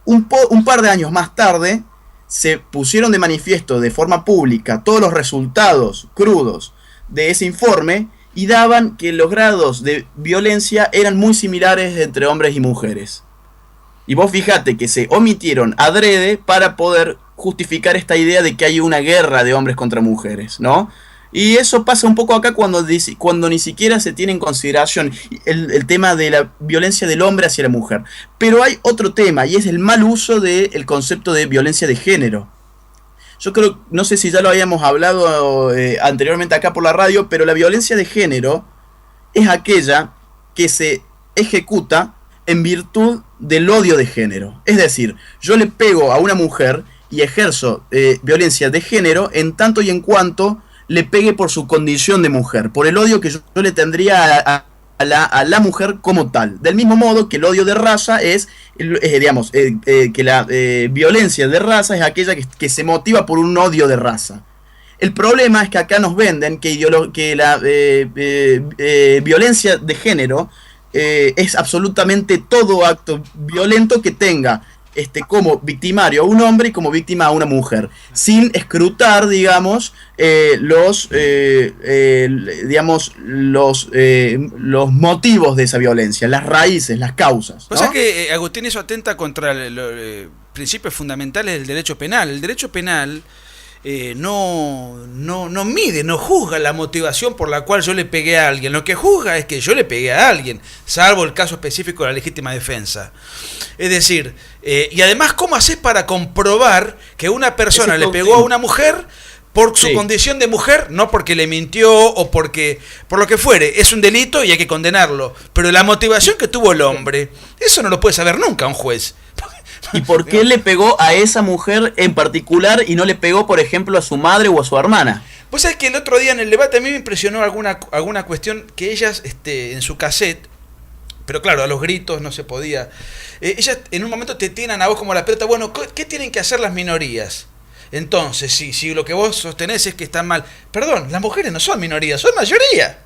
Un par de años más tarde se pusieron de manifiesto de forma pública todos los resultados crudos de ese informe y daban que los grados de violencia eran muy similares entre hombres y mujeres. Y vos fijate que se omitieron adrede para poder justificar esta idea de que hay una guerra de hombres contra mujeres, ¿no? Y eso pasa un poco acá cuando ni siquiera se tiene en consideración el tema de la violencia del hombre hacia la mujer. Pero hay otro tema, y es el mal uso del concepto de violencia de género. Yo creo, no sé si ya lo habíamos hablado anteriormente acá por la radio, pero la violencia de género es aquella que se ejecuta en virtud del odio de género. Es decir, yo le pego a una mujer y ejerzo violencia de género en tanto y en cuanto le pegue por su condición de mujer, por el odio que yo le tendría a la mujer como tal. Del mismo modo que el odio de raza es, que la violencia de raza es aquella que se motiva por un odio de raza. El problema es que acá nos venden que la violencia de género es absolutamente todo acto violento que tenga como victimario a un hombre y como víctima a una mujer, sin escrutar, digamos, los motivos de esa violencia, las raíces, las causas, ¿no? O sea que, Agustín, eso atenta contra los principios fundamentales del derecho penal. El derecho penal no mide, no juzga la motivación por la cual yo le pegué a alguien. Lo que juzga es que yo le pegué a alguien, salvo el caso específico de la legítima defensa. Es decir, y además, ¿cómo haces para comprobar que una persona le pegó a una mujer por su condición de mujer, no porque le mintió o por lo que fuere? Es un delito y hay que condenarlo. Pero la motivación que tuvo el hombre, eso no lo puede saber nunca un juez. ¿Y por qué le pegó a esa mujer en particular y no le pegó, por ejemplo, a su madre o a su hermana? Vos sabés que el otro día en el debate a mí me impresionó alguna cuestión que ellas, en su cassette, pero claro, a los gritos no se podía. Ellas en un momento te tiran a vos como la pelota. Bueno, ¿qué tienen que hacer las minorías? Entonces, si lo que vos sostenés es que están mal. Perdón, las mujeres no son minorías, son mayoría.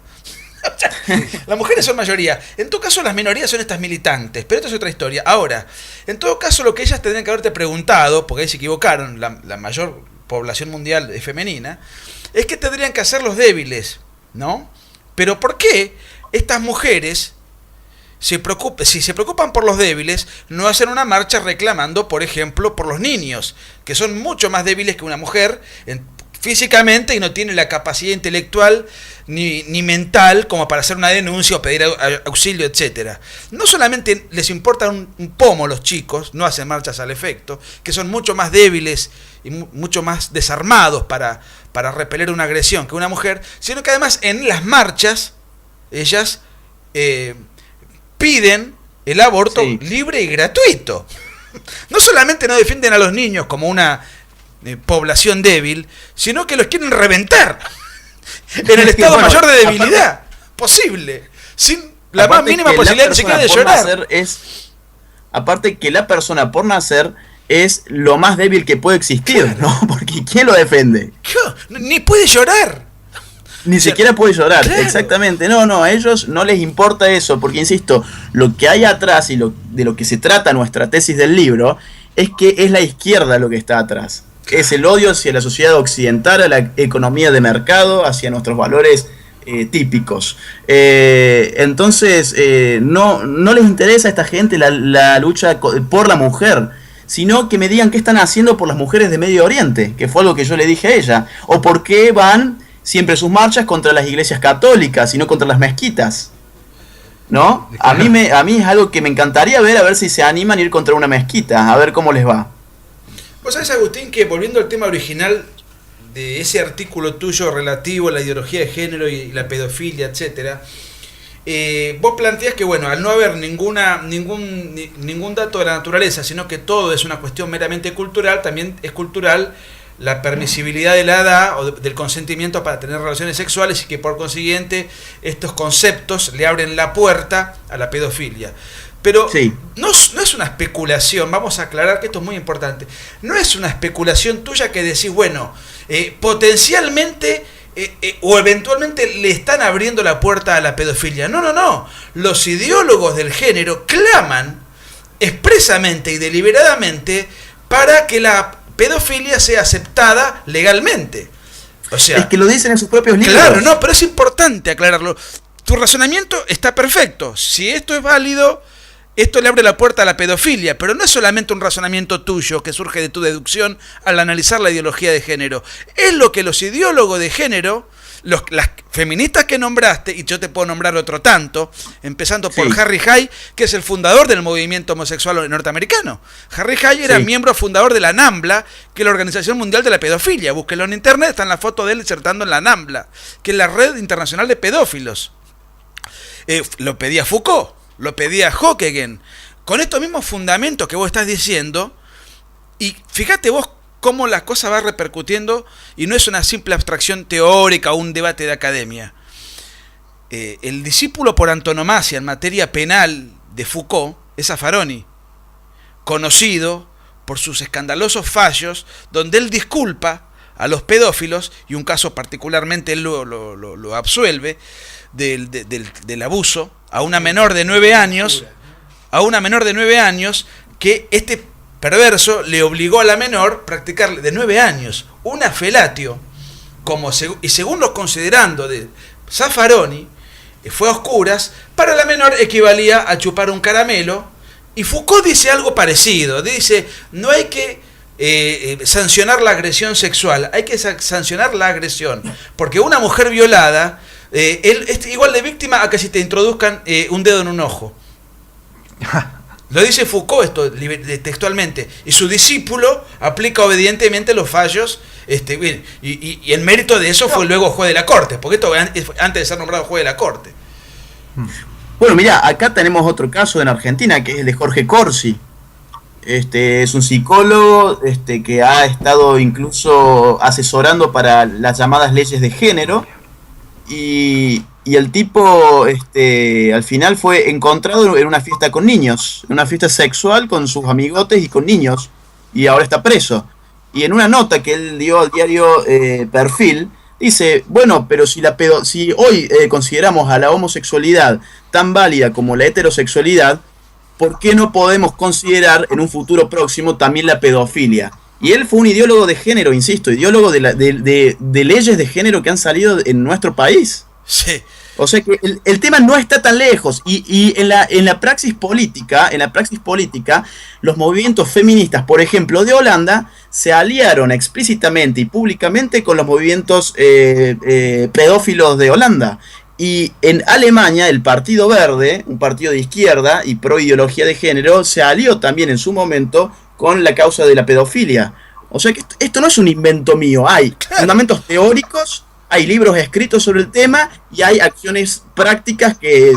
Las mujeres son mayoría. En todo caso, las minorías son estas militantes, pero esto es otra historia. Ahora, en todo caso, lo que ellas tendrían que haberte preguntado, porque ahí se equivocaron, la mayor población mundial es femenina, es que tendrían que hacer los débiles, ¿no? Pero ¿por qué estas mujeres si se preocupan por los débiles, no hacen una marcha reclamando, por ejemplo, por los niños, que son mucho más débiles que una mujer físicamente y no tienen la capacidad intelectual ni mental como para hacer una denuncia o pedir auxilio, etcétera? No solamente les importa un pomo los chicos, no hacen marchas al efecto, que son mucho más débiles y mucho más desarmados para repeler una agresión que una mujer, sino que además en las marchas ellas piden el aborto libre y gratuito. No solamente no defienden a los niños como una población débil, sino que los quieren reventar en el estado mayor de debilidad posible, sin la más mínima posibilidad ni siquiera de llorar. Aparte que la persona por nacer es lo más débil que puede existir, ¿no? Porque ¿quién lo defiende? Ni puede llorar. Ni siquiera puede llorar, claro. Exactamente. No, a ellos no les importa eso, porque insisto, lo que hay atrás y de lo que se trata nuestra tesis del libro es que es la izquierda lo que está atrás. Es el odio hacia la sociedad occidental, a la economía de mercado, hacia nuestros valores típicos. Entonces, no les interesa a esta gente la lucha por la mujer, sino que me digan qué están haciendo por las mujeres de Medio Oriente, que fue algo que yo le dije a ella, o por qué van siempre sus marchas contra las iglesias católicas y no contra las mezquitas, ¿no? A mí es algo que me encantaría ver, a ver si se animan a ir contra una mezquita, a ver cómo les va. Vos sabés, Agustín, que volviendo al tema original de ese artículo tuyo relativo a la ideología de género y la pedofilia, etcétera, vos planteás que, bueno, al no haber ningún dato de la naturaleza, sino que todo es una cuestión meramente cultural, también es cultural la permisibilidad de la edad o del consentimiento para tener relaciones sexuales y que por consiguiente estos conceptos le abren la puerta a la pedofilia. Pero Sí. no es una especulación, vamos a aclarar que esto es muy importante, no es una especulación tuya que decís, bueno, potencialmente o eventualmente le están abriendo la puerta a la pedofilia. No. Los ideólogos del género claman expresamente y deliberadamente para que la pedofilia sea aceptada legalmente. O sea, Es que lo dicen en sus propios libros. claro, no, pero es importante aclararlo. Tu razonamiento está perfecto. Si esto es válido, esto le abre la puerta a la pedofilia, pero no es solamente un razonamiento tuyo que surge de tu deducción al analizar la ideología de género. Es lo que los ideólogos de género, las feministas que nombraste, y yo te puedo nombrar otro tanto, empezando por Sí. Harry Hay, que es el fundador del movimiento homosexual norteamericano. Harry Hay era Sí. miembro fundador de la NAMBLA, que es la Organización Mundial de la Pedofilia. Búsquelo en internet, está en la foto de él insertando en la NAMBLA, que es la Red Internacional de Pedófilos. Lo pedía Foucault, lo pedía Hawking, con estos mismos fundamentos que vos estás diciendo, y fíjate vos cómo la cosa va repercutiendo y no es una simple abstracción teórica o un debate de academia. El discípulo por antonomasia en materia penal de Foucault es Zaffaroni, conocido por sus escandalosos fallos donde él disculpa a los pedófilos, y un caso particularmente él lo absuelve del abuso a una menor de 9 años, que este perverso le obligó a la menor a practicar de 9 años una felatio, y según los considerando de Zaffaroni, fue a oscuras, para la menor equivalía a chupar un caramelo, y Foucault dice algo parecido, dice, no hay que sancionar la agresión sexual, hay que sancionar la agresión, porque una mujer violada es igual de víctima a que si te introduzcan un dedo en un ojo. Lo dice Foucault esto textualmente, y su discípulo aplica obedientemente los fallos, y en mérito de eso fue luego juez de la corte, porque esto antes de ser nombrado juez de la corte. Bueno, mirá, acá tenemos otro caso en Argentina, que es el de Jorge Corsi. Es un psicólogo que ha estado incluso asesorando para las llamadas leyes de género, y el tipo al final fue encontrado en una fiesta con niños, en una fiesta sexual con sus amigotes y con niños, y ahora está preso. Y en una nota que él dio al diario Perfil, dice, bueno, pero si hoy consideramos a la homosexualidad tan válida como la heterosexualidad, ¿por qué no podemos considerar en un futuro próximo también la pedofilia? Y él fue un ideólogo de género, insisto, ideólogo de leyes de género que han salido en nuestro país. Sí. O sea que el tema no está tan lejos, y en la praxis política, los movimientos feministas, por ejemplo, de Holanda, se aliaron explícitamente y públicamente con los movimientos pedófilos de Holanda. Y en Alemania, el Partido Verde, un partido de izquierda y pro ideología de género, se alió también en su momento con la causa de la pedofilia. O sea que esto no es un invento mío, hay fundamentos teóricos, hay libros escritos sobre el tema y hay acciones prácticas que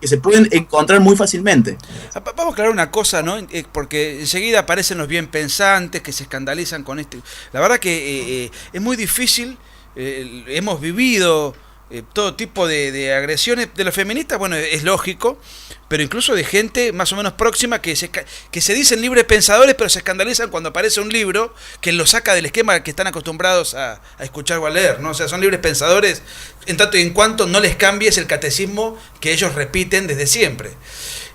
se pueden encontrar muy fácilmente. Vamos a aclarar una cosa, ¿no? Porque enseguida aparecen los bien pensantes que se escandalizan con este. La verdad que es muy difícil, hemos vivido todo tipo de agresiones de los feministas, bueno, es lógico, pero incluso de gente más o menos próxima que se dicen libres pensadores, pero se escandalizan cuando aparece un libro que los saca del esquema que están acostumbrados a escuchar o a leer, ¿no? O sea, son libres pensadores en tanto y en cuanto no les cambies el catecismo que ellos repiten desde siempre.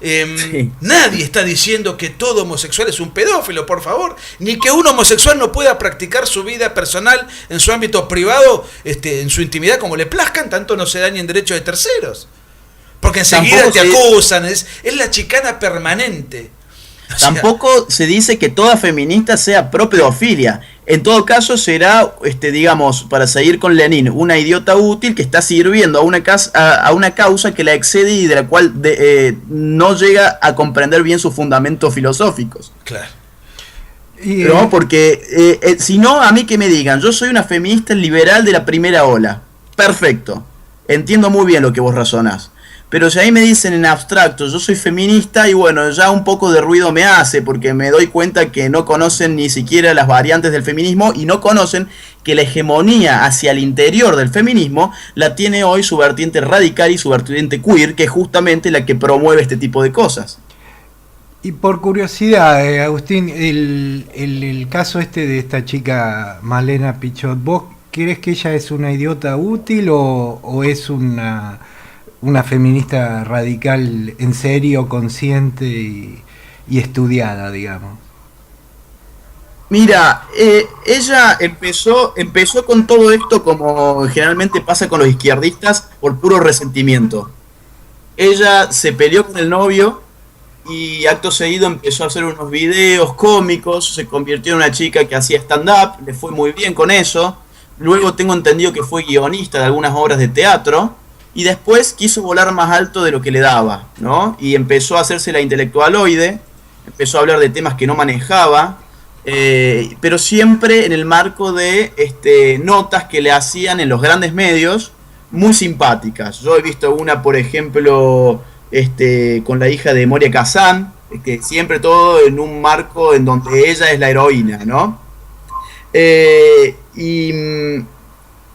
Sí. Nadie está diciendo que todo homosexual es un pedófilo, por favor, ni que un homosexual no pueda practicar su vida personal en su ámbito privado, en su intimidad como le plazcan, tanto no se dañen derechos de terceros. Porque enseguida te acusan, es la chicana permanente. O sea, tampoco se dice que toda feminista sea pro pedofilia. En todo caso será, digamos, para seguir con Lenin, una idiota útil que está sirviendo a una causa que la excede y de la cual no llega a comprender bien sus fundamentos filosóficos. claro. ¿No? Porque si no, a mí que me digan, yo soy una feminista liberal de la primera ola. Perfecto. Entiendo muy bien lo que vos razonás. Pero si ahí me dicen en abstracto, yo soy feminista, y bueno, ya un poco de ruido me hace, porque me doy cuenta que no conocen ni siquiera las variantes del feminismo, y no conocen que la hegemonía hacia el interior del feminismo la tiene hoy su vertiente radical y su vertiente queer, que es justamente la que promueve este tipo de cosas. Y por curiosidad, Agustín, el caso este de esta chica Malena Pichot, ¿vos crees que ella es una idiota útil o es una feminista radical en serio, consciente y estudiada, digamos? Mira, ella empezó con todo esto como generalmente pasa con los izquierdistas, por puro resentimiento. Ella se peleó con el novio y acto seguido empezó a hacer unos videos cómicos, se convirtió en una chica que hacía stand-up, le fue muy bien con eso. Luego tengo entendido que fue guionista de algunas obras de teatro, y después quiso volar más alto de lo que le daba, ¿no? Y empezó a hacerse la intelectualoide, empezó a hablar de temas que no manejaba, pero siempre en el marco de notas que le hacían en los grandes medios, muy simpáticas. Yo he visto una, por ejemplo, con la hija de Moria Kazan, siempre todo en un marco en donde ella es la heroína, ¿no?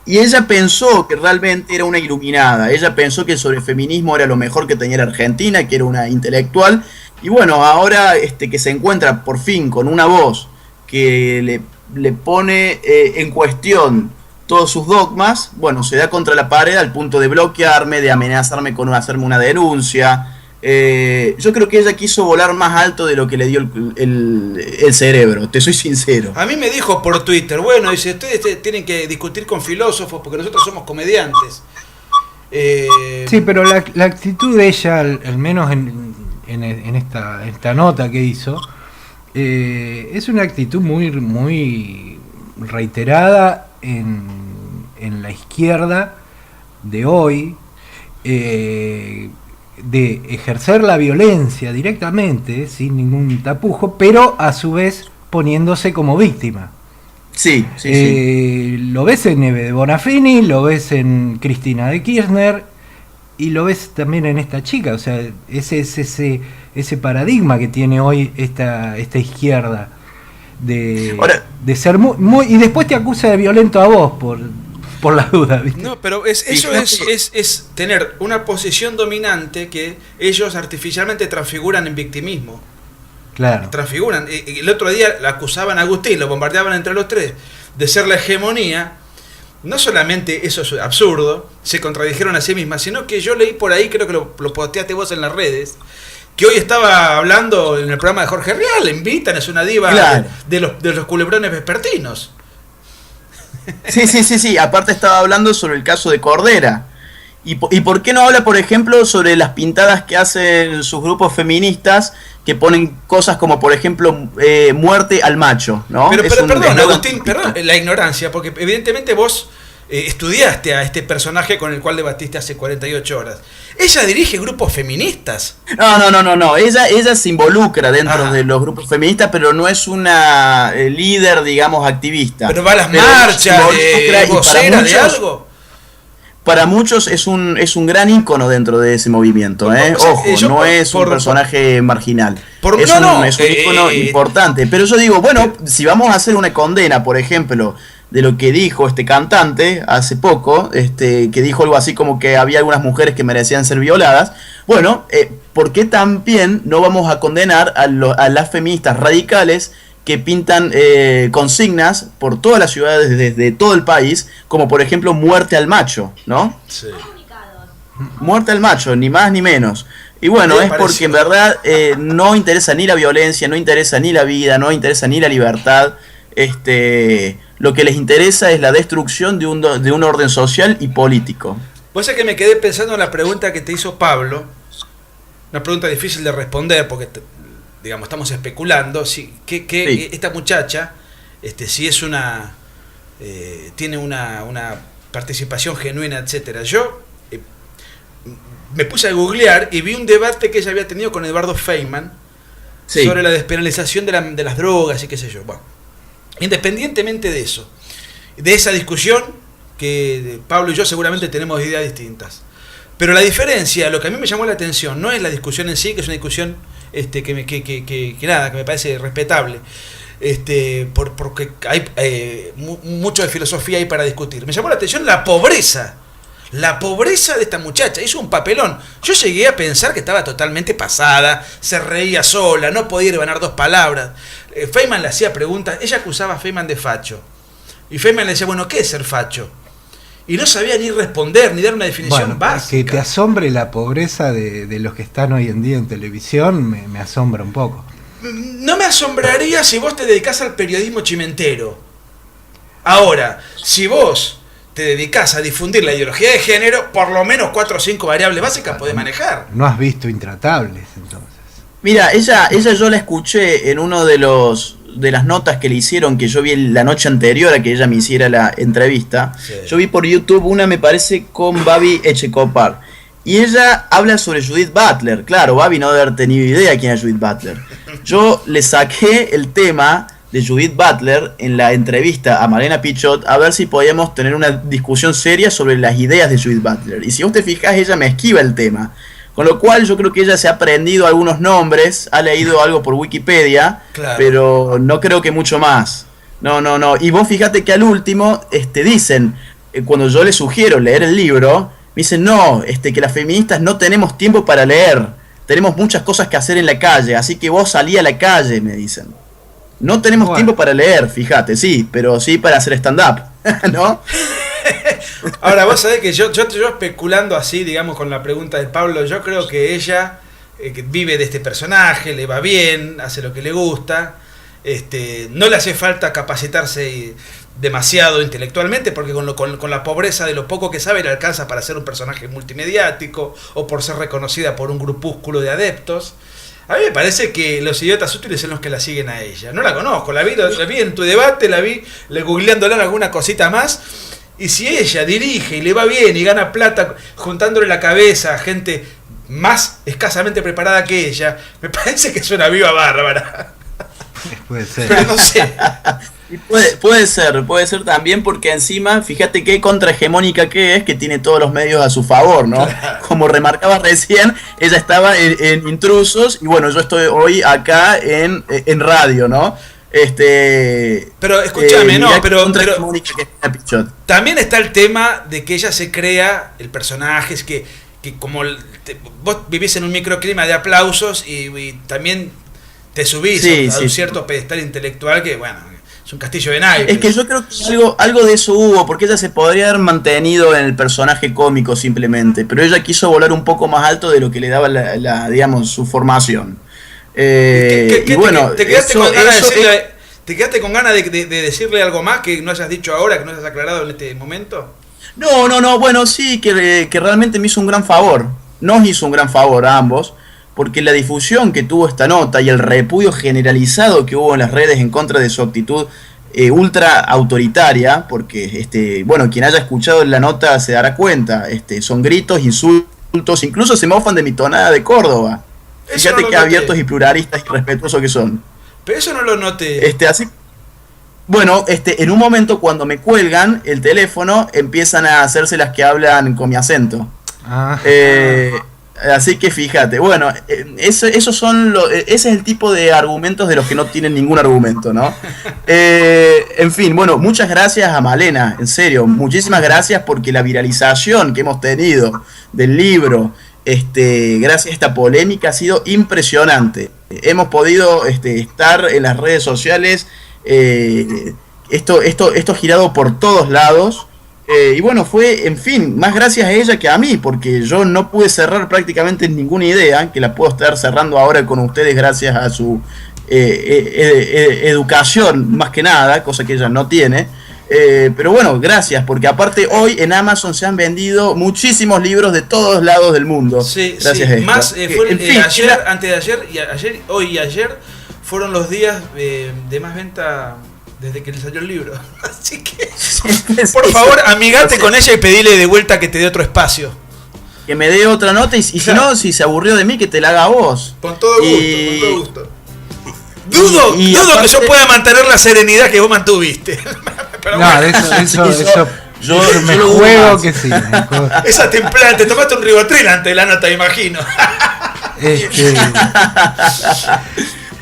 Y ella pensó que realmente era una iluminada, ella pensó que sobre feminismo era lo mejor que tenía la Argentina, que era una intelectual, y bueno, ahora que se encuentra por fin con una voz que le pone en cuestión todos sus dogmas, bueno, se da contra la pared al punto de bloquearme, de amenazarme con hacerme una denuncia. Yo creo que ella quiso volar más alto de lo que le dio el cerebro, te soy sincero. A mí me dijo por Twitter, bueno, dice, ustedes tienen que discutir con filósofos porque nosotros somos comediantes. Sí, pero la actitud de ella, al menos en esta nota que hizo, es una actitud muy reiterada en la izquierda de hoy, de ejercer la violencia directamente, sin ningún tapujo, pero a su vez poniéndose como víctima. Sí, sí, sí. Lo ves en Eve de Bonafini, lo ves en Cristina de Kirchner, y lo ves también en esta chica. O sea, ese paradigma que tiene hoy esta izquierda de ser muy... Y después te acusa de violento a vos por la duda, ¿viste? No, pero eso es tener una posición dominante que ellos artificialmente transfiguran en victimismo. Claro. Transfiguran. El otro día la acusaban a Agustín, lo bombardeaban entre los tres, de ser la hegemonía. No solamente eso es absurdo, se contradijeron a sí mismas, sino que yo leí por ahí, creo que lo posteaste vos en las redes, que hoy estaba hablando en el programa de Jorge Rial, le invitan, es una diva, claro, de los culebrones vespertinos. Sí, aparte estaba hablando sobre el caso de Cordera. ¿Y por qué no habla, por ejemplo, sobre las pintadas que hacen sus grupos feministas, que ponen cosas como, por ejemplo, muerte al macho, ¿no? Pero perdón, Agustín, perdón, la ignorancia, porque evidentemente vos estudiaste a este personaje con el cual debatiste hace 48 horas. Ella dirige grupos feministas. No. Ella se involucra dentro de los grupos feministas, pero no es una líder, digamos, activista. Pero va a las marchas, vocera de algo. Para muchos es un gran ícono dentro de ese movimiento, Ojo, no es un personaje marginal. Es un ícono importante. Pero yo digo, bueno, si vamos a hacer una condena, por ejemplo, de lo que dijo este cantante hace poco, que dijo algo así como que había algunas mujeres que merecían ser violadas, bueno, ¿por qué también no vamos a condenar a las feministas radicales que pintan consignas por todas las ciudades desde todo el país, como por ejemplo muerte al macho, ¿no? Sí. Muerte al macho, ni más ni menos. Y bueno, es porque en verdad no interesa ni la violencia, no interesa ni la vida, no interesa ni la libertad. Lo que les interesa es la destrucción de un orden social y político. Pues es que me quedé pensando en la pregunta que te hizo Pablo, una pregunta difícil de responder porque digamos, estamos especulando si sí, esta muchacha, si es tiene una participación genuina, etcétera. Yo me puse a googlear y vi un debate que ella había tenido con Eduardo Feynman, sí, sobre la despenalización de las drogas y qué sé yo. Bueno, independientemente de eso, de esa discusión, que Pablo y yo seguramente tenemos ideas distintas, Pero la diferencia, lo que a mí me llamó la atención, no es la discusión en sí, que es una discusión que me parece respetable, porque hay mucho de filosofía ahí para discutir. Me llamó la atención la pobreza de esta muchacha. Hizo un papelón. Yo llegué a pensar que estaba totalmente pasada, se reía sola, no podía ganar 2 palabras. Feynman le hacía preguntas, ella acusaba a Feynman de facho. Y Feynman le decía, bueno, ¿qué es ser facho? Y no sabía ni responder, ni dar una definición básica. Que te asombre la pobreza de los que están hoy en día en televisión, me asombra un poco. No me asombraría si vos te dedicás al periodismo chimentero. Ahora, si vos te dedicás a difundir la ideología de género, por lo menos 4 o 5 variables básicas podés manejar. No has visto Intratables, entonces. Mira, ella yo la escuché en uno de las notas que le hicieron, que yo vi la noche anterior a que ella me hiciera la entrevista. Sí. Yo vi por YouTube una, me parece, con Babi Echecopar. Y ella habla sobre Judith Butler. Claro, Babi no debe haber tenido idea quién era Judith Butler. Yo le saqué el tema de Judith Butler en la entrevista a Malena Pichot a ver si podíamos tener una discusión seria sobre las ideas de Judith Butler. Y si vos te fijás, ella me esquiva el tema. Con lo cual yo creo que ella se ha aprendido algunos nombres, ha leído algo por Wikipedia, claro, pero no creo que mucho más. No. Y vos fíjate que al último dicen, cuando yo les sugiero leer el libro, me dicen, no, que las feministas no tenemos tiempo para leer, tenemos muchas cosas que hacer en la calle, así que vos salí a la calle, me dicen. No tenemos tiempo para leer, fíjate, sí, pero sí para hacer stand-up, ¿no? Ahora, vos sabés que yo especulando así, digamos, con la pregunta de Pablo, yo creo que ella que vive de este personaje, le va bien, hace lo que le gusta, no le hace falta capacitarse demasiado intelectualmente, porque con la pobreza de lo poco que sabe le alcanza para ser un personaje multimediático o por ser reconocida por un grupúsculo de adeptos. A mí me parece que los idiotas útiles son los que la siguen a ella. No la conozco, la vi en tu debate, la vi googleándola en alguna cosita más. Y si ella dirige y le va bien y gana plata juntándole la cabeza a gente más escasamente preparada que ella, me parece que es una viva bárbara. Puede ser. Pero no sé. Puede ser también, porque encima, fíjate qué contrahegemónica que es, que tiene todos los medios a su favor, ¿no? Como remarcaba recién, ella estaba en Intrusos, y bueno, yo estoy hoy acá en radio, ¿no? Pero escúchame, pero también está el tema de que ella se crea el personaje, es que como vos vivís en un microclima de aplausos y también te subís a un cierto pedestal intelectual que, bueno, es un castillo de naipes. Es que yo creo que algo de eso hubo, porque ella se podría haber mantenido en el personaje cómico simplemente, pero ella quiso volar un poco más alto de lo que le daba digamos, su formación. Y bueno, ¿te quedaste con ganas de decirle algo más que no hayas dicho ahora, que no hayas aclarado en este momento? No, bueno, sí, que realmente me hizo un gran favor. Nos hizo un gran favor a ambos, porque la difusión que tuvo esta nota y el repudio generalizado que hubo en las redes en contra de su actitud ultra autoritaria, porque, bueno, quien haya escuchado la nota se dará cuenta, son gritos, insultos, incluso se mofan de mi tonada de Córdoba. Fíjate qué abiertos y pluralistas y respetuosos que son. Pero eso no lo noté. Así, bueno, en un momento cuando me cuelgan el teléfono, empiezan a hacerse las que hablan con mi acento. Así que fíjate, bueno, esos son ese es el tipo de argumentos de los que no tienen ningún argumento, ¿no? En fin, bueno, muchas gracias a Malena, en serio, muchísimas gracias, porque la viralización que hemos tenido del libro, gracias a esta polémica, ha sido impresionante. Hemos podido estar en las redes sociales, esto girado por todos lados, y bueno, fue, en fin, más gracias a ella que a mí, porque yo no pude cerrar prácticamente ninguna idea, que la puedo estar cerrando ahora con ustedes gracias a su educación, más que nada, cosa que ella no tiene. Pero bueno, gracias, porque aparte hoy en Amazon se han vendido muchísimos libros de todos lados del mundo. Sí, gracias a esto. Más fue antes de ayer, hoy y ayer fueron los días de más venta desde que le salió el libro. Así que, por favor, amigate con ella y pedile de vuelta que te dé otro espacio. Que me dé otra nota, y si no, si se aburrió de mí, que te la haga a vos. Con todo gusto. Dudo que yo pueda mantener la serenidad que vos mantuviste. Pero no, bueno, eso Yo Me lo dudo juego más. que sí. Esa templante, tomaste un ribotril antes de la nota, imagino. Este,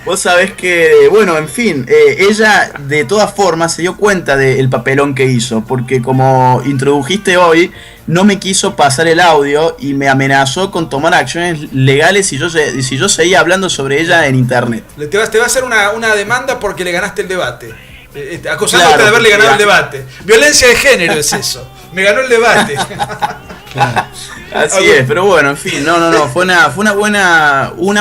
Vos sabés que, bueno, en fin, ella de todas formas se dio cuenta del papelón que hizo, porque como introdujiste hoy, no me quiso pasar el audio y me amenazó con tomar acciones legales si yo seguía hablando sobre ella en internet. Te va a hacer una demanda porque le ganaste el debate. Acusándote Claro, de haberle ganado el porque- debate. Violencia de género es eso. Me ganó el debate. claro. Así es, pero bueno, en fin, no, fue una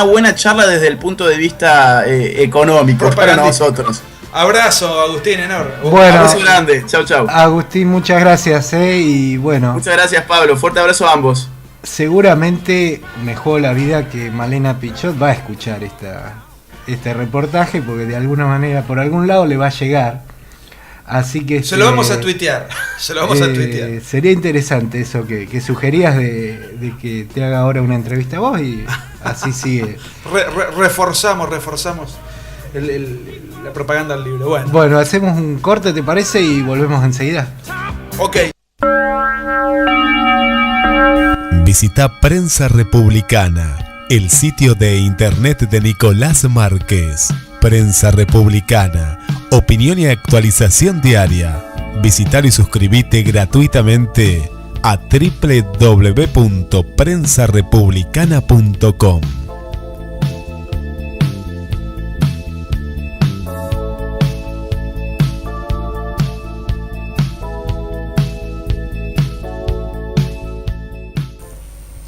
buena charla desde el punto de vista económico para Propagandístico. nosotros. Abrazo, Agustín, enorme. Bueno. Abrazo grande, chau chau. Agustín, muchas gracias, y bueno, Muchas gracias Pablo, fuerte abrazo a ambos. seguramente me juego la vida que Malena Pichot va a escuchar este reportaje, porque de alguna manera, por algún lado le va a llegar. Así que Se lo vamos a tuitear. Se lo vamos a tuitear. sería interesante eso que sugerías de que te haga ahora una entrevista a vos, y así sigue. Reforzamos la propaganda del libro. Bueno, Bueno, hacemos un corte, ¿te parece? Y volvemos enseguida. ok. Visita Prensa Republicana, el sitio de internet de Nicolás Márquez. Prensa Republicana, opinión y actualización diaria. Visitar y suscribite gratuitamente a www.prensarepublicana.com.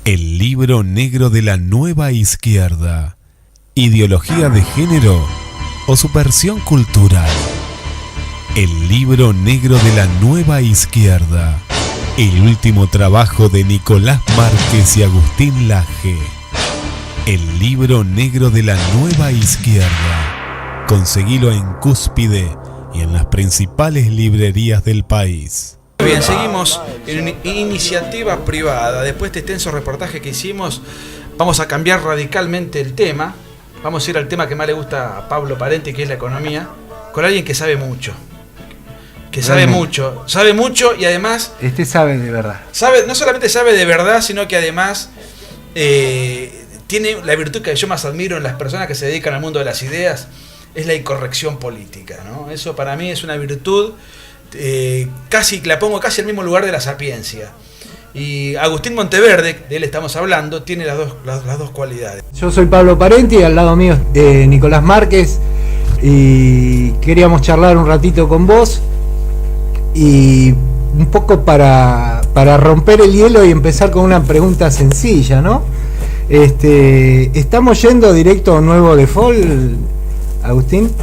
El libro negro de la nueva izquierda. Ideología de género o subversión cultural. El libro negro de la nueva izquierda. El último trabajo de Nicolás Márquez y Agustín Laje. El libro negro de la nueva izquierda. Conseguilo en Cúspide y en las principales librerías del país. Muy bien, seguimos en iniciativa privada. Después de este extenso reportaje que hicimos, vamos a cambiar radicalmente el tema. Vamos a ir al tema que más le gusta a Pablo Parenti, que es la economía, con alguien que sabe mucho. Que sabe Realmente. sabe mucho y además Sabe de verdad. no solamente sabe de verdad, sino que además tiene la virtud que yo más admiro en las personas que se dedican al mundo de las ideas, es la incorrección política, ¿no? Eso para mí es una virtud, la pongo casi al mismo lugar de la sapiencia. Y Agustín Monteverde, de él estamos hablando, tiene las dos cualidades. Yo soy Pablo Parenti, al lado mío Nicolás Márquez, y queríamos charlar un ratito con vos, y un poco para romper el hielo y empezar con una pregunta sencilla, ¿no? ¿Estamos yendo directo a un nuevo default, Agustín?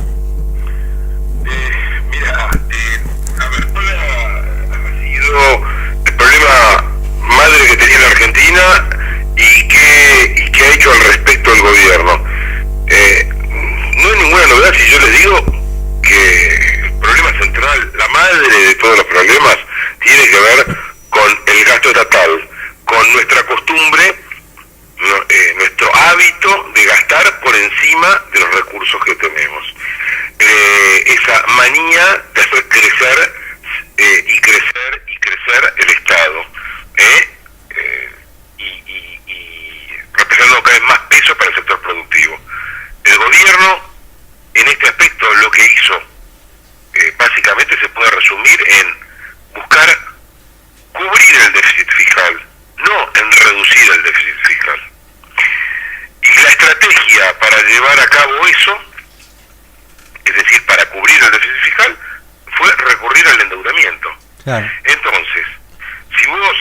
Mira, la Venezuela ha sido el problema madre que tenía la Argentina y que ha hecho al respecto el gobierno. No hay ninguna novedad si yo les digo que el problema central, la madre de todos los problemas, tiene que ver con el gasto estatal, con nuestra costumbre, nuestro hábito de gastar por encima de los recursos que tenemos. Esa manía de hacer crecer y crecer el Estado, y representando cada vez más peso para el sector productivo. El gobierno, en este aspecto, lo que hizo básicamente se puede resumir en buscar cubrir el déficit fiscal, no en reducir el déficit fiscal. Y la estrategia para llevar a cabo eso, es decir, para cubrir el déficit fiscal, fue recurrir al endeudamiento. Claro. Entonces, si vos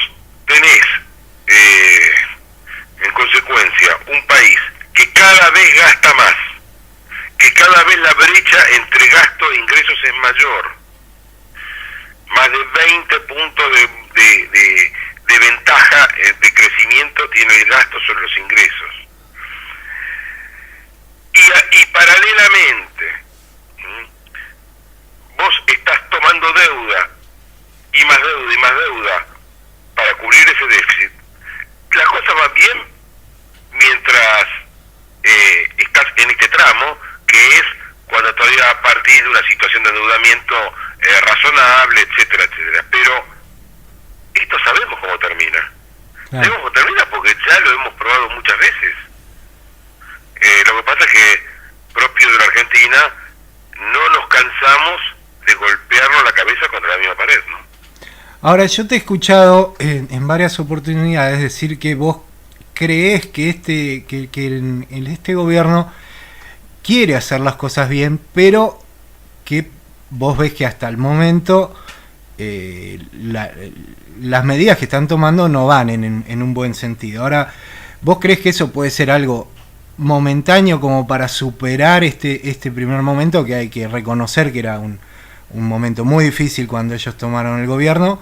tenés, en consecuencia, un país que cada vez gasta más, que cada vez la brecha entre gasto e ingresos es mayor, más de 20 puntos de ventaja de crecimiento tiene el gasto sobre los ingresos. Y paralelamente, vos estás tomando deuda y más deuda y más deuda para cubrir ese déficit. La cosa va bien mientras estás en este tramo, que es cuando todavía partís de una situación de endeudamiento razonable, etcétera, etcétera. Pero esto sabemos cómo termina. Claro. Sabemos cómo termina porque ya lo hemos probado muchas veces. Lo que pasa es que, propio de la Argentina, no nos cansamos de golpearnos la cabeza contra la misma pared, ¿no? Ahora, yo te he escuchado en varias oportunidades decir que vos creés que este gobierno quiere hacer las cosas bien, pero que vos ves que hasta el momento las medidas que están tomando no van en un buen sentido. Ahora, ¿vos creés que eso puede ser algo momentáneo como para superar este primer momento, que hay que reconocer que era un momento muy difícil cuando ellos tomaron el gobierno,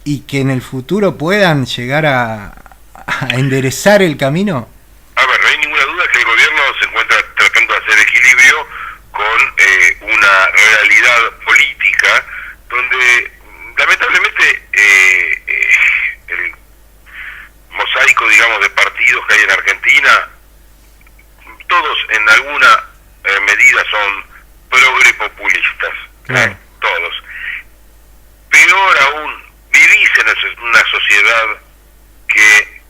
y que en el futuro puedan llegar a enderezar el camino? A ver, no hay ninguna duda que el gobierno se encuentra tratando de hacer equilibrio con una realidad política donde lamentablemente el mosaico, digamos, de partidos que hay en Argentina, todos en alguna medida son progre-populistas, Claro. todos. Peor aún, vivís en una sociedad que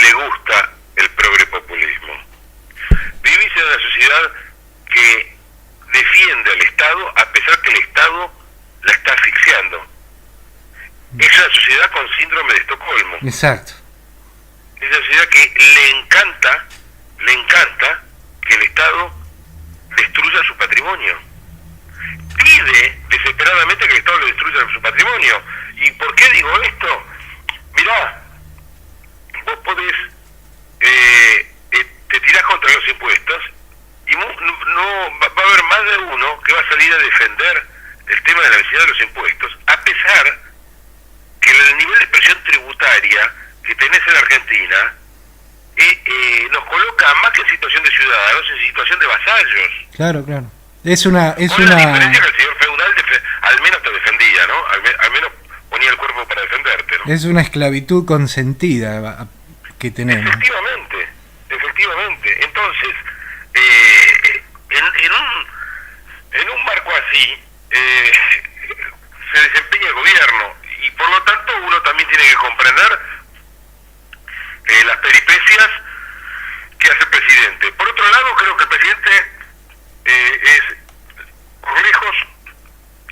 le gusta el progre-populismo. Vivís en una sociedad que defiende al Estado a pesar que el Estado la está asfixiando. Es una sociedad con síndrome de Estocolmo. Exacto. Es una sociedad que le encanta que el Estado destruya su patrimonio. Pide desesperadamente que el Estado le destruya su patrimonio. ¿Y por qué digo esto? Mirá, vos podés, te tirás contra los impuestos y va a haber más de uno que va a salir a defender el tema de la necesidad de los impuestos, a pesar que el nivel de presión tributaria que tenés en Argentina nos coloca más que en situación de ciudadanos, en situación de vasallos. Claro, claro. Es una Con la diferencia que el señor feudal al menos te defendía, ¿no? Al menos ponía el cuerpo para defenderte, ¿no? es una esclavitud consentida que tenemos. Efectivamente. Entonces, en un marco así se desempeña el gobierno y por lo tanto uno también tiene que comprender las peripecias que hace el presidente. Por otro lado, creo que el presidente es por lejos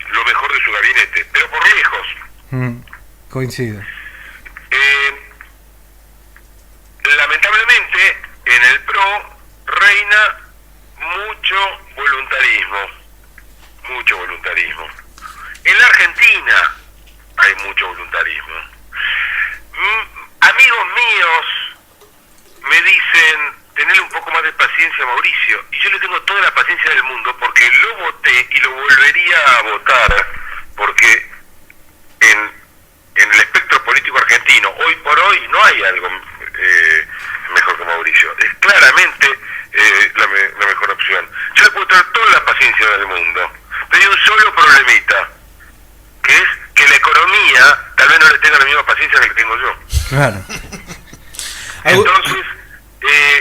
lo mejor de su gabinete, pero por lejos. Coincido. Lamentablemente en el PRO reina mucho voluntarismo. En la Argentina hay mucho voluntarismo. Amigos míos me dicen, tenele un poco más de paciencia, Mauricio, y yo le tengo toda la paciencia del mundo porque lo voté y lo volvería a votar, porque en el espectro político argentino, hoy por hoy, no hay algo mejor que Mauricio. Es claramente la mejor opción. Yo le puedo tener toda la paciencia del mundo, pero hay un solo problemita, que es que la economía tal vez no le tenga la misma paciencia que tengo yo. Claro. Entonces,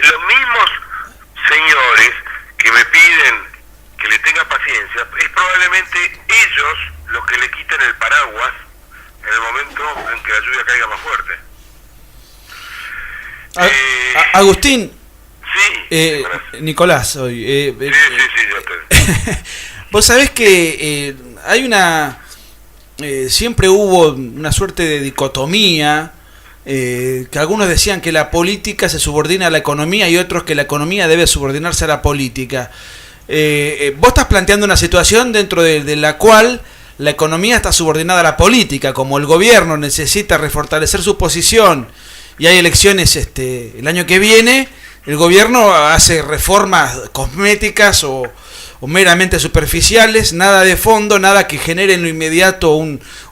los mismos señores que me piden que le tenga paciencia, es probablemente ellos los que le quiten el paraguas en el momento en que la lluvia caiga más fuerte. Agustín, Sí, Nicolás, hoy. sí, ya te... Vos sabés que hay siempre hubo una suerte de dicotomía, que algunos decían que la política se subordina a la economía y otros que la economía debe subordinarse a la política. Vos estás planteando una situación dentro de la cual la economía está subordinada a la política, como el gobierno necesita refortalecer su posición y hay elecciones el año que viene, el gobierno hace reformas cosméticas o meramente superficiales, nada de fondo, nada que genere en lo inmediato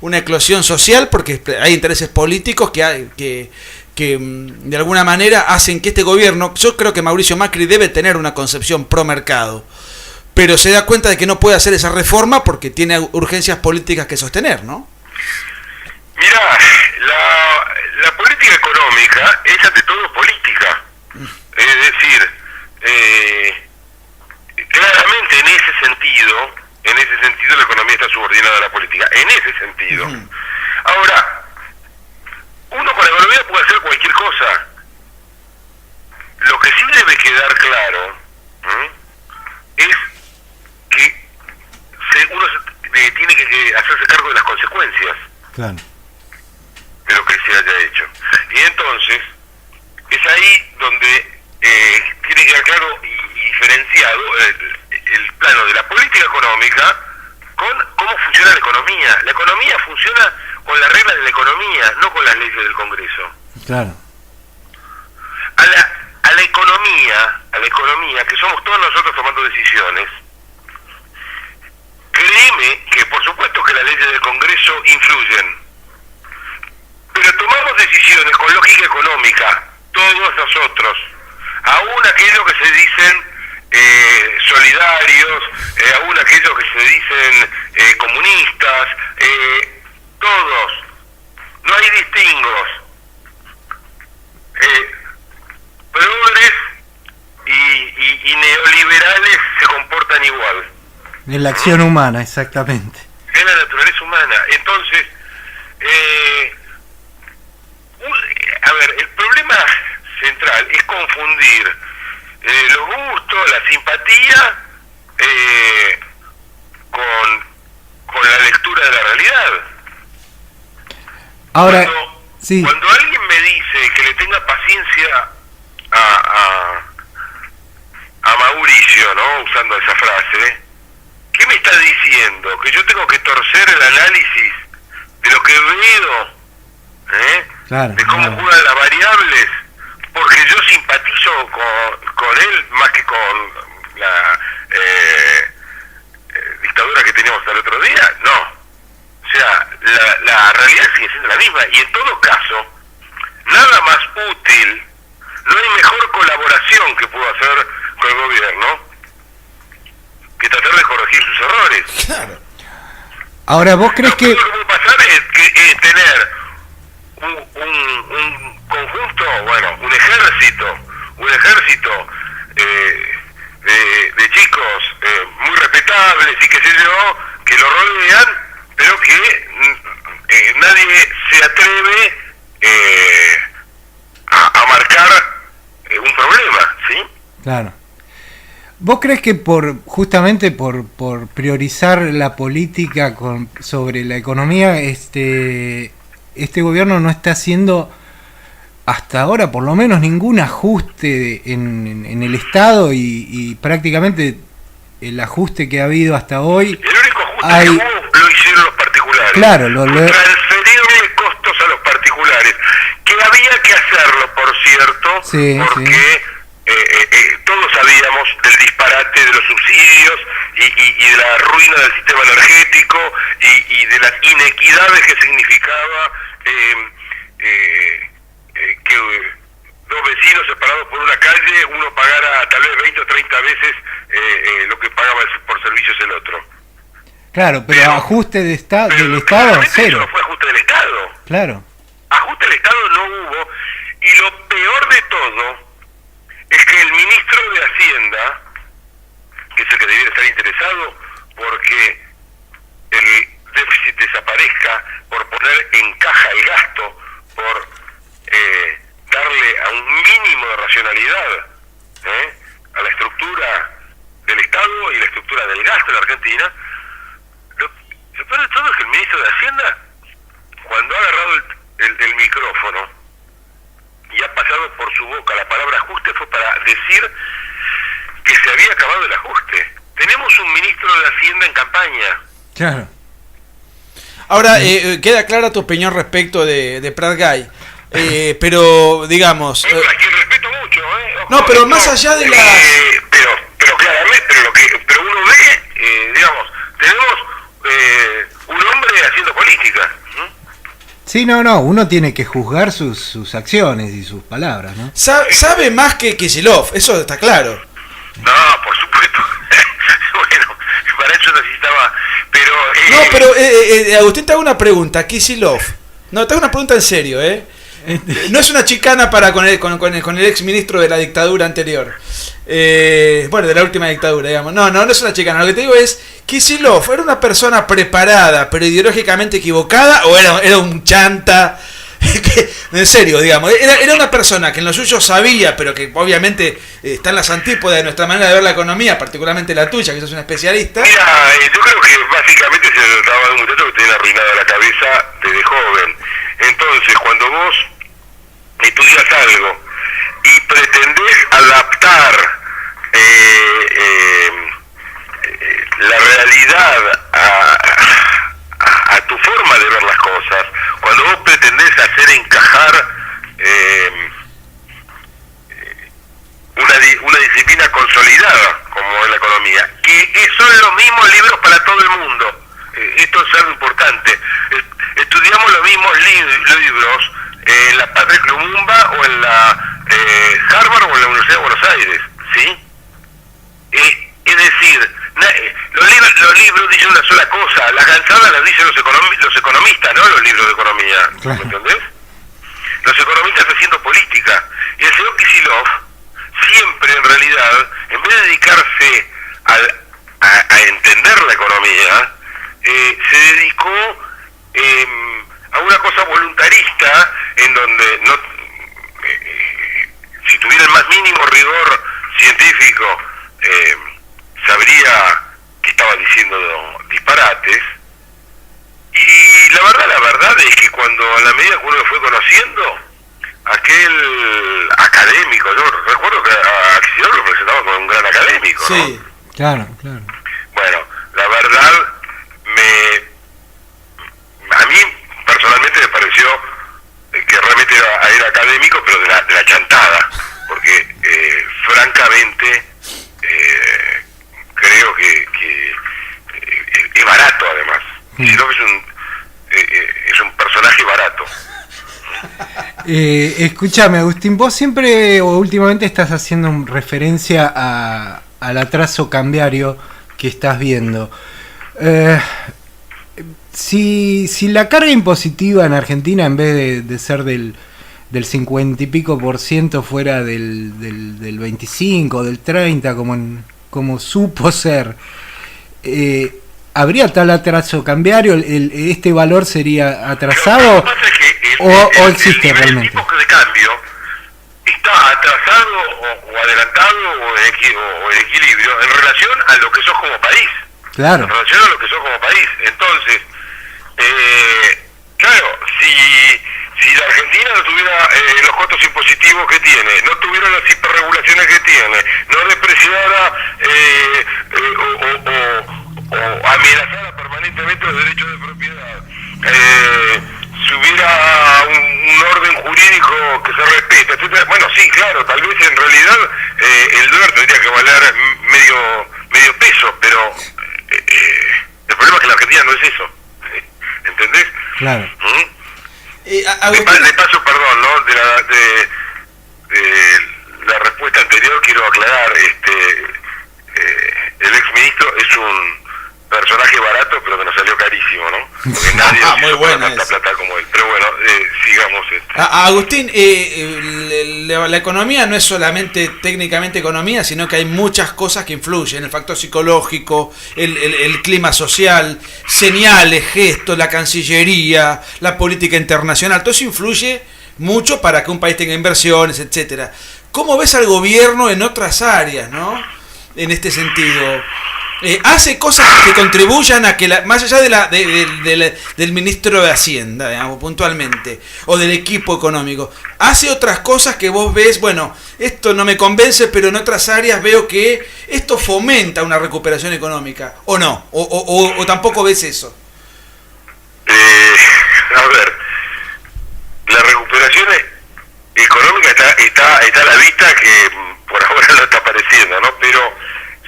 una eclosión social, porque hay intereses políticos que de alguna manera hacen que este gobierno, yo creo que Mauricio Macri debe tener una concepción pro mercado, pero se da cuenta de que no puede hacer esa reforma porque tiene urgencias políticas que sostener, ¿no? Mirá, la política económica es ante todo política. Es decir, claramente en ese sentido la economía está subordinada a la política, en ese sentido. Ahora, la economía puede hacer cualquier cosa. Lo que sí debe quedar claro es que uno tiene que hacerse cargo de las consecuencias Claro. de lo que se haya hecho. Y entonces, es ahí donde tiene que quedar claro y diferenciado el plano de la política económica con cómo funciona la economía. La economía funciona con las reglas de la economía, no con las leyes del Congreso. Claro. A la economía, que somos todos nosotros tomando decisiones, créeme que por supuesto que las leyes del Congreso influyen, pero tomamos decisiones con lógica económica, todos nosotros, aún aquellos que se dicen solidarios, aún aquellos que se dicen comunistas, todos, no hay distingos. Progres y neoliberales se comportan igual. Es la acción humana, exactamente. Es la naturaleza humana. Entonces, a ver, el problema central es confundir los gustos, la simpatía con la lectura de la realidad. Ahora, sí. Cuando alguien me dice que le tenga paciencia a Mauricio, ¿no? Usando esa frase, ¿qué me está diciendo? Que yo tengo que torcer el análisis de lo que veo, Claro, de cómo claro. juegan las variables, porque yo simpatizo con él más que con la dictadura que teníamos el otro día. No. O sea, la realidad sigue siendo la misma, y en todo caso, nada más útil, no hay mejor colaboración que puedo hacer con el gobierno que tratar de corregir sus errores. Claro. Ahora, ¿vos crees Lo que...? peor que puede pasar es tener un conjunto, bueno, un ejército de chicos muy respetables y qué sé yo, que lo rodean, pero que nadie se atreve a marcar un problema, ¿sí? Claro. ¿Vos crees que justamente por priorizar la política sobre la economía, este gobierno no está haciendo hasta ahora por lo menos ningún ajuste en el Estado y prácticamente el ajuste que ha habido hasta hoy? El único ajuste que hubo lo hicieron los particulares. Claro, transferirle costos a los particulares, que había que hacerlo, por cierto, sí, porque sí. Todos sabíamos del disparate de los subsidios y de la ruina del sistema energético y de las inequidades que significaba que dos vecinos separados por una calle, uno pagara tal vez 20 o 30 veces lo que pagaba por servicios el otro. Claro, pero ajuste del Estado, cero. Eso no fue ajuste del Estado. Claro. Ajuste del Estado no hubo, y lo peor de todo es que el ministro de Hacienda, que es el que debiera estar interesado porque el déficit desaparezca, por poner en caja el gasto, por darle a un mínimo de racionalidad a la estructura del Estado y la estructura del gasto en la Argentina. Lo peor de todo es que el ministro de Hacienda, cuando ha agarrado el micrófono y ha pasado por su boca la palabra ajuste, fue para decir que se había acabado el ajuste. Tenemos un ministro de Hacienda en campaña. Claro. Ahora, queda clara tu opinión respecto de Prat Gay. Pero, digamos... A quien respeto mucho, Ojo, no, pero más allá de las... pero claramente, pero uno ve, digamos, tenemos un hombre haciendo política. Sí, no, uno tiene que juzgar sus acciones y sus palabras, ¿no? Sabe más que Kicillof, eso está claro. No, por supuesto. Bueno, para eso necesitaba... Pero... No, pero Agustín, te hago una pregunta, Kicillof. No, te hago una pregunta en serio, No es una chicana con el ex ministro de la dictadura anterior. Bueno, de la última dictadura, digamos. No es una chicana. Lo que te digo es, Kicillof, ¿era una persona preparada, pero ideológicamente equivocada, o era un chanta En serio, digamos, era una persona que en lo suyo sabía, pero que obviamente está en las antípodas de nuestra manera de ver la economía, particularmente la tuya, que sos un especialista. Mira, yo creo que básicamente se trataba de un muchacho que tenía arruinada la cabeza desde joven. Entonces, cuando vos estudias algo y pretendés adaptar la realidad a tu forma de ver las cosas, cuando vos pretendés hacer encajar una disciplina consolidada como es la economía, que son los mismos libros para todo el mundo. Esto es algo importante. Estudiamos los mismos libros en la Patrick Lumumba o en la Harvard o en la Universidad de Buenos Aires, ¿sí? Es decir, los libros dicen una sola cosa, las cansadas las dicen los economistas, no los libros de economía, ¿me entendés? Los economistas haciendo política. Y el señor Kicillof siempre, en realidad, en vez de dedicarse a entender la economía, se dedicó a una cosa voluntarista en donde si tuviera el más mínimo rigor científico sabría que estaba diciendo disparates. Y la verdad es que cuando a la medida que uno lo fue conociendo, aquel académico, yo recuerdo que a Kicillof lo presentaba como un gran académico, ¿no? Sí, claro. Bueno, la verdad a mí personalmente me pareció que realmente era académico, pero de la chantada, porque francamente creo que es barato, además. Kicillof es un personaje barato. Escúchame, Agustín, vos siempre o últimamente estás haciendo referencia al atraso cambiario que estás viendo. Si la carga impositiva en Argentina, en vez de ser del 50 y pico % fuera del 25, del 30, como supo ser, ¿habría tal atraso cambiario? ¿Este valor sería atrasado? Lo que pasa es que ¿O existe el realmente? tipo de cambio está atrasado o adelantado o en equilibrio en relación a lo que sos como país. Claro. En relación a lo que sos como país. Entonces, claro, si la Argentina no tuviera los costos impositivos que tiene, no tuviera las hiperregulaciones que tiene, no depreciara o amenazara permanentemente los derechos de propiedad, si hubiera un orden jurídico que se respeta, etcétera. Bueno, sí, claro, tal vez en realidad el dólar tendría que valer medio peso, pero el problema es que la Argentina no es eso. ¿Entendés? Claro. De paso, perdón, ¿no? De la respuesta anterior quiero aclarar, el exministro es un personaje barato, pero que nos salió carísimo, ¿no? Porque nadie muy buena tanta plata como él. Pero bueno, sigamos. Agustín, la economía no es solamente técnicamente economía, sino que hay muchas cosas que influyen: el factor psicológico, el clima social, señales, gestos, la Cancillería, la política internacional. Todo eso influye mucho para que un país tenga inversiones, etcétera. ¿Cómo ves al gobierno en otras áreas, no? En este sentido, hace cosas que contribuyan a que más allá del ministro de Hacienda, digamos, puntualmente, o del equipo económico, hace otras cosas que vos ves, bueno, esto no me convence, pero en otras áreas veo que esto fomenta una recuperación económica, o no, o tampoco ves eso. A ver, la recuperación económica está a la vista, que por ahora no está apareciendo, ¿no? Pero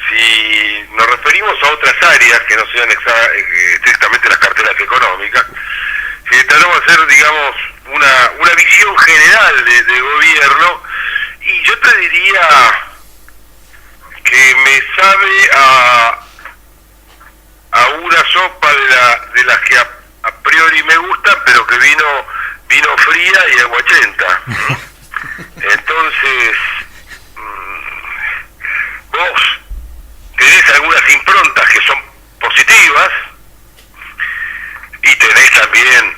si nos referimos a otras áreas que no sean estrictamente las carteras económicas, si tratamos de hacer, digamos, una visión general de gobierno, y yo te diría que me sabe a una sopa de las que a priori me gustan, pero que vino fría y aguachenta. Entonces, vos tenés algunas improntas que son positivas y tenés también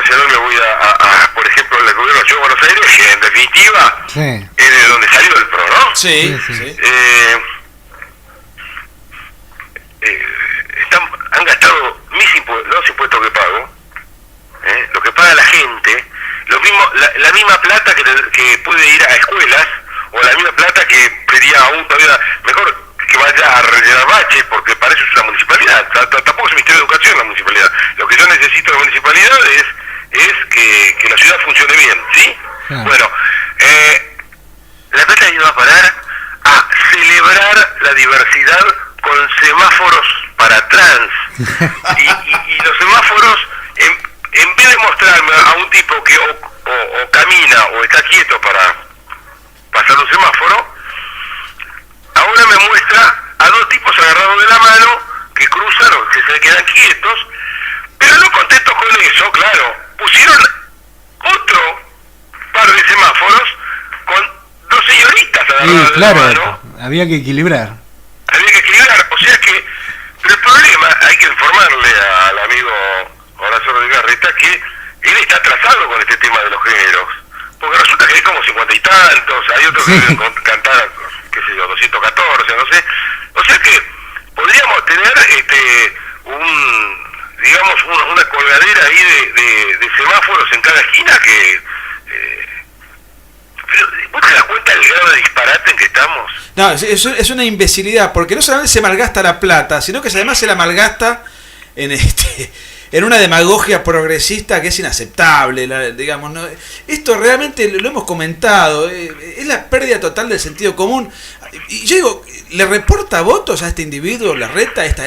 Nacional me voy por ejemplo, al gobierno de la Ciudad de Buenos Aires, que en definitiva Sí. es de donde salió el PRO, ¿no? Sí, Sí, sí. sí. Han gastado los impuestos que pago, lo que paga la gente, lo mismo, la misma plata que puede ir a escuelas, o la misma plata que sería aún todavía mejor que vaya a rellenar baches, porque para eso es una municipalidad. Tampoco es un ministerio de educación la municipalidad. Lo que yo necesito de la municipalidad es que la ciudad funcione bien, ¿sí? Claro. Bueno, la plata ha ido a parar a celebrar la diversidad con semáforos para trans. Y los semáforos, en vez de mostrarme a un tipo que o camina o está quieto para pasar un semáforo, ahora me muestra a dos tipos agarrados de la mano que cruzan o que se quedan quietos, pero no contentos con eso, claro, pusieron otro par de semáforos con dos señoritas agarradas de la mano. Había que equilibrar. Había que equilibrar, o sea que, pero el problema, hay que informarle al amigo Horacio Rodríguez Larreta que él está atrasado con este tema de los géneros, porque resulta que hay como 50 y tantos, hay otros que deben cantar, qué sé yo, 214, no sé, o sea que podríamos tener una colgadera ahí de semáforos en cada esquina que... pero ¿vos te das cuenta del grado de disparate en que estamos? No, es una imbecilidad, porque no solamente se malgasta la plata, sino que además se la malgasta en una demagogia progresista que es inaceptable, digamos, ¿no? Esto realmente lo hemos comentado, es la pérdida total del sentido común. Y yo digo, ¿le reporta votos a este individuo, Larreta, esta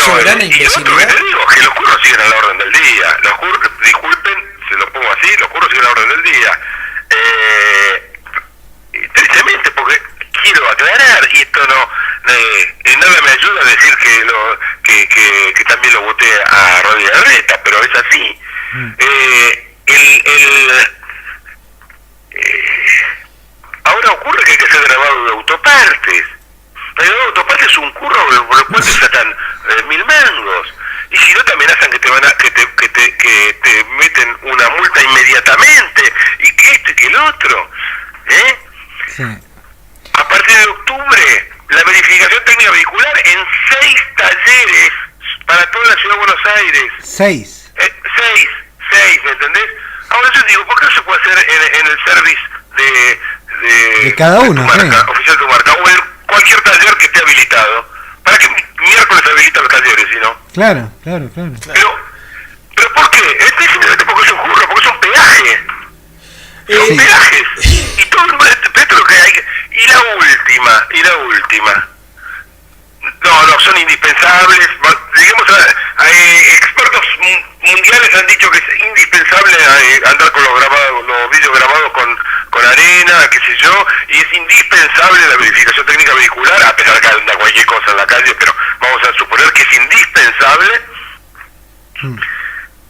soberana imbecilidad? Y lo otro que te digo es que los curros siguen a la orden del día. Disculpen, se lo pongo así, los curros siguen a la orden del día. Tristemente, porque quiero aclarar, y esto nada me ayuda a decir que también lo voté a Rodríguez Larreta, pero es así. Ahora ocurre que hay que hacer grabado de autopartes. El grabado de autopartes es un curro por el cual te sacan 1000 mangos. Y si no te amenazan que te meten una multa inmediatamente, y que esto y que el otro. Sí. A partir de octubre, la verificación técnica vehicular en 6 talleres para toda la ciudad de Buenos Aires. 6. 6, ¿me entendés? Ahora yo digo, ¿por qué no se puede hacer en el service de cada uno, tu marca, sí, oficial de tu marca, o en cualquier taller que esté habilitado? ¿Para qué miércoles habilitan los talleres, si no? Claro. Pero ¿por qué? Es simplemente porque es un curro, porque es un peaje. Son peajes. Y todo esto lo que hay. Y la última. No, son indispensables. Digamos, expertos mundiales han dicho que es indispensable andar con los vídeos grabados con arena, qué sé yo, y es indispensable la verificación técnica vehicular, a pesar de que anda cualquier cosa en la calle, pero vamos a suponer que es indispensable.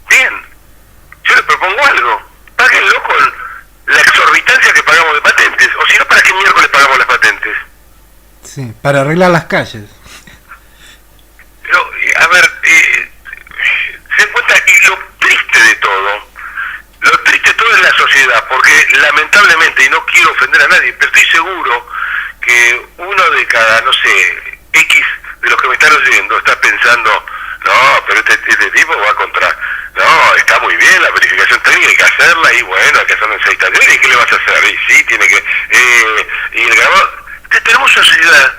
Bien, yo les propongo algo, páguenlo con la exorbitancia que pagamos de patentes, o si no, ¿para qué miércoles pagamos las patentes? Sí, para arreglar las calles. Pero, a ver, se dan cuenta, y lo triste de todo es la sociedad, porque lamentablemente, y no quiero ofender a nadie, pero estoy seguro que uno de cada, no sé, X de los que me están oyendo está pensando, no, pero este tipo va contra, no, está muy bien la verificación técnica, hay que hacerla, y bueno, hay que hacerlo en 6 talleres, ¿y qué le vas a hacer? Y sí, tiene que, y el grabado, tenemos una sociedad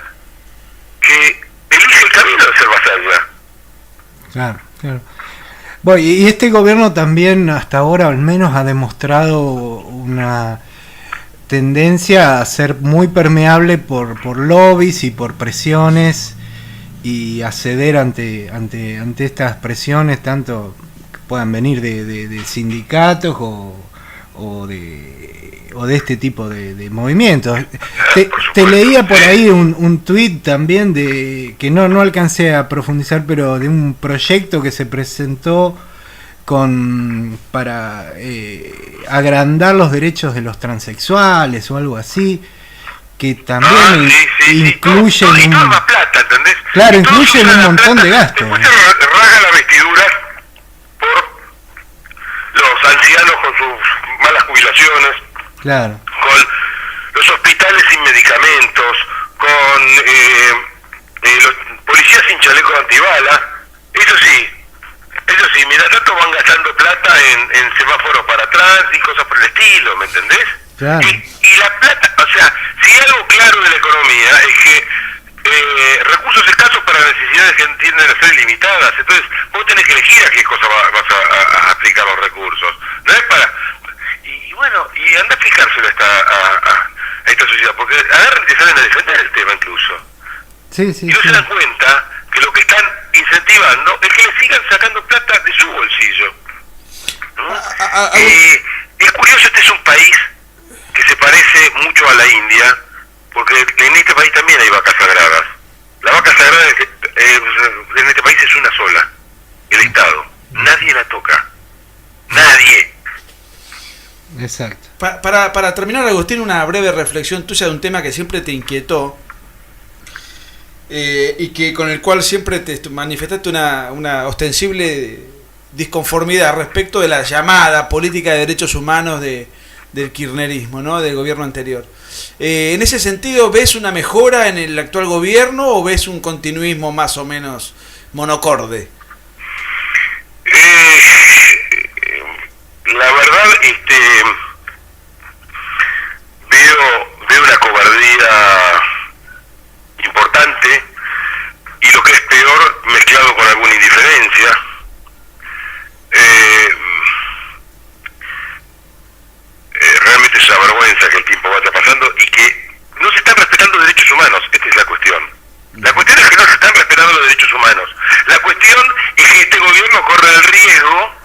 que elige el camino de ser vasalla. Claro. Bueno, y este gobierno también hasta ahora al menos ha demostrado una tendencia a ser muy permeable por lobbies y por presiones, y a ceder ante estas presiones, tanto que puedan venir de sindicatos o de este tipo de movimientos. Te leía por ahí un tuit también de que no alcancé a profundizar, pero de un proyecto que se presentó para agrandar los derechos de los transexuales o algo así, que también incluyen más plata, ¿entendés? Claro, incluyen un montón de gastos. Después se raja las vestiduras por los licitaciones, Claro. con los hospitales sin medicamentos, con los policías sin chalecos antibala. Eso sí, mientras tanto van gastando plata en semáforos para atrás y cosas por el estilo, ¿me entendés? Claro. Y la plata, o sea, si hay algo claro de la economía es que recursos escasos para necesidades que tienden a ser ilimitadas. Entonces vos tenés que elegir a qué cosa vas a aplicar los recursos. No es para... Y bueno, y anda a explicárselo a esta sociedad, porque agarran y te salen a defender el tema incluso. Sí, sí, Y no sí. se dan cuenta que lo que están incentivando es que le sigan sacando plata de su bolsillo. ¿No? Es curioso, este es un país que se parece mucho a la India, porque en este país también hay vacas sagradas. La vaca sagrada en este país es una sola, el Estado. Nadie la toca. Nadie. Exacto. Para terminar, Agustín, una breve reflexión tuya de un tema que siempre te inquietó y que con el cual siempre te manifestaste una ostensible disconformidad respecto de la llamada política de derechos humanos del kirchnerismo, ¿no? Del gobierno anterior. En ese sentido, ¿ves una mejora en el actual gobierno o ves un continuismo más o menos monocorde? La verdad, veo una cobardía importante y lo que es peor, mezclado con alguna indiferencia. Realmente es una vergüenza que el tiempo vaya pasando y que no se están respetando derechos humanos. Esta es la cuestión. La cuestión es que no se están respetando los derechos humanos. La cuestión es que este gobierno corre el riesgo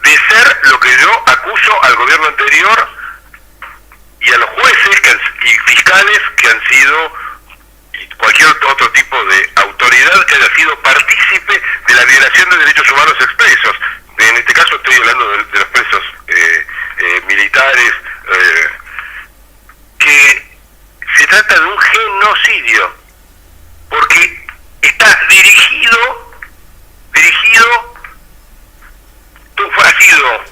de ser lo que yo acuso al gobierno anterior y a los jueces y fiscales que han sido, y cualquier otro tipo de autoridad que haya sido partícipe de la violación de derechos humanos expresos. En este caso estoy hablando de los presos militares, que se trata de un genocidio, porque está dirigido, ha sido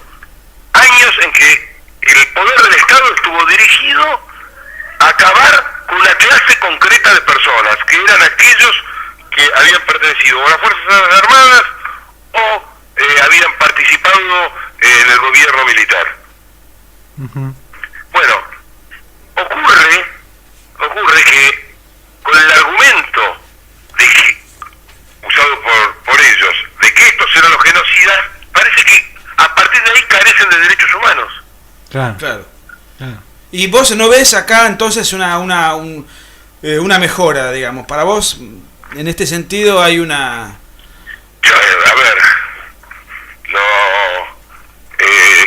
años en que el poder del Estado estuvo dirigido a acabar con una clase concreta de personas, que eran aquellos que habían pertenecido a las Fuerzas Armadas o habían participado en el gobierno militar. Uh-huh. Bueno, ocurre que con el argumento usado por ellos de que estos eran los genocidas, parece que a partir de ahí carecen de derechos humanos. Claro. Y vos no ves acá entonces una mejora, digamos. Para vos, en este sentido, hay una... A ver,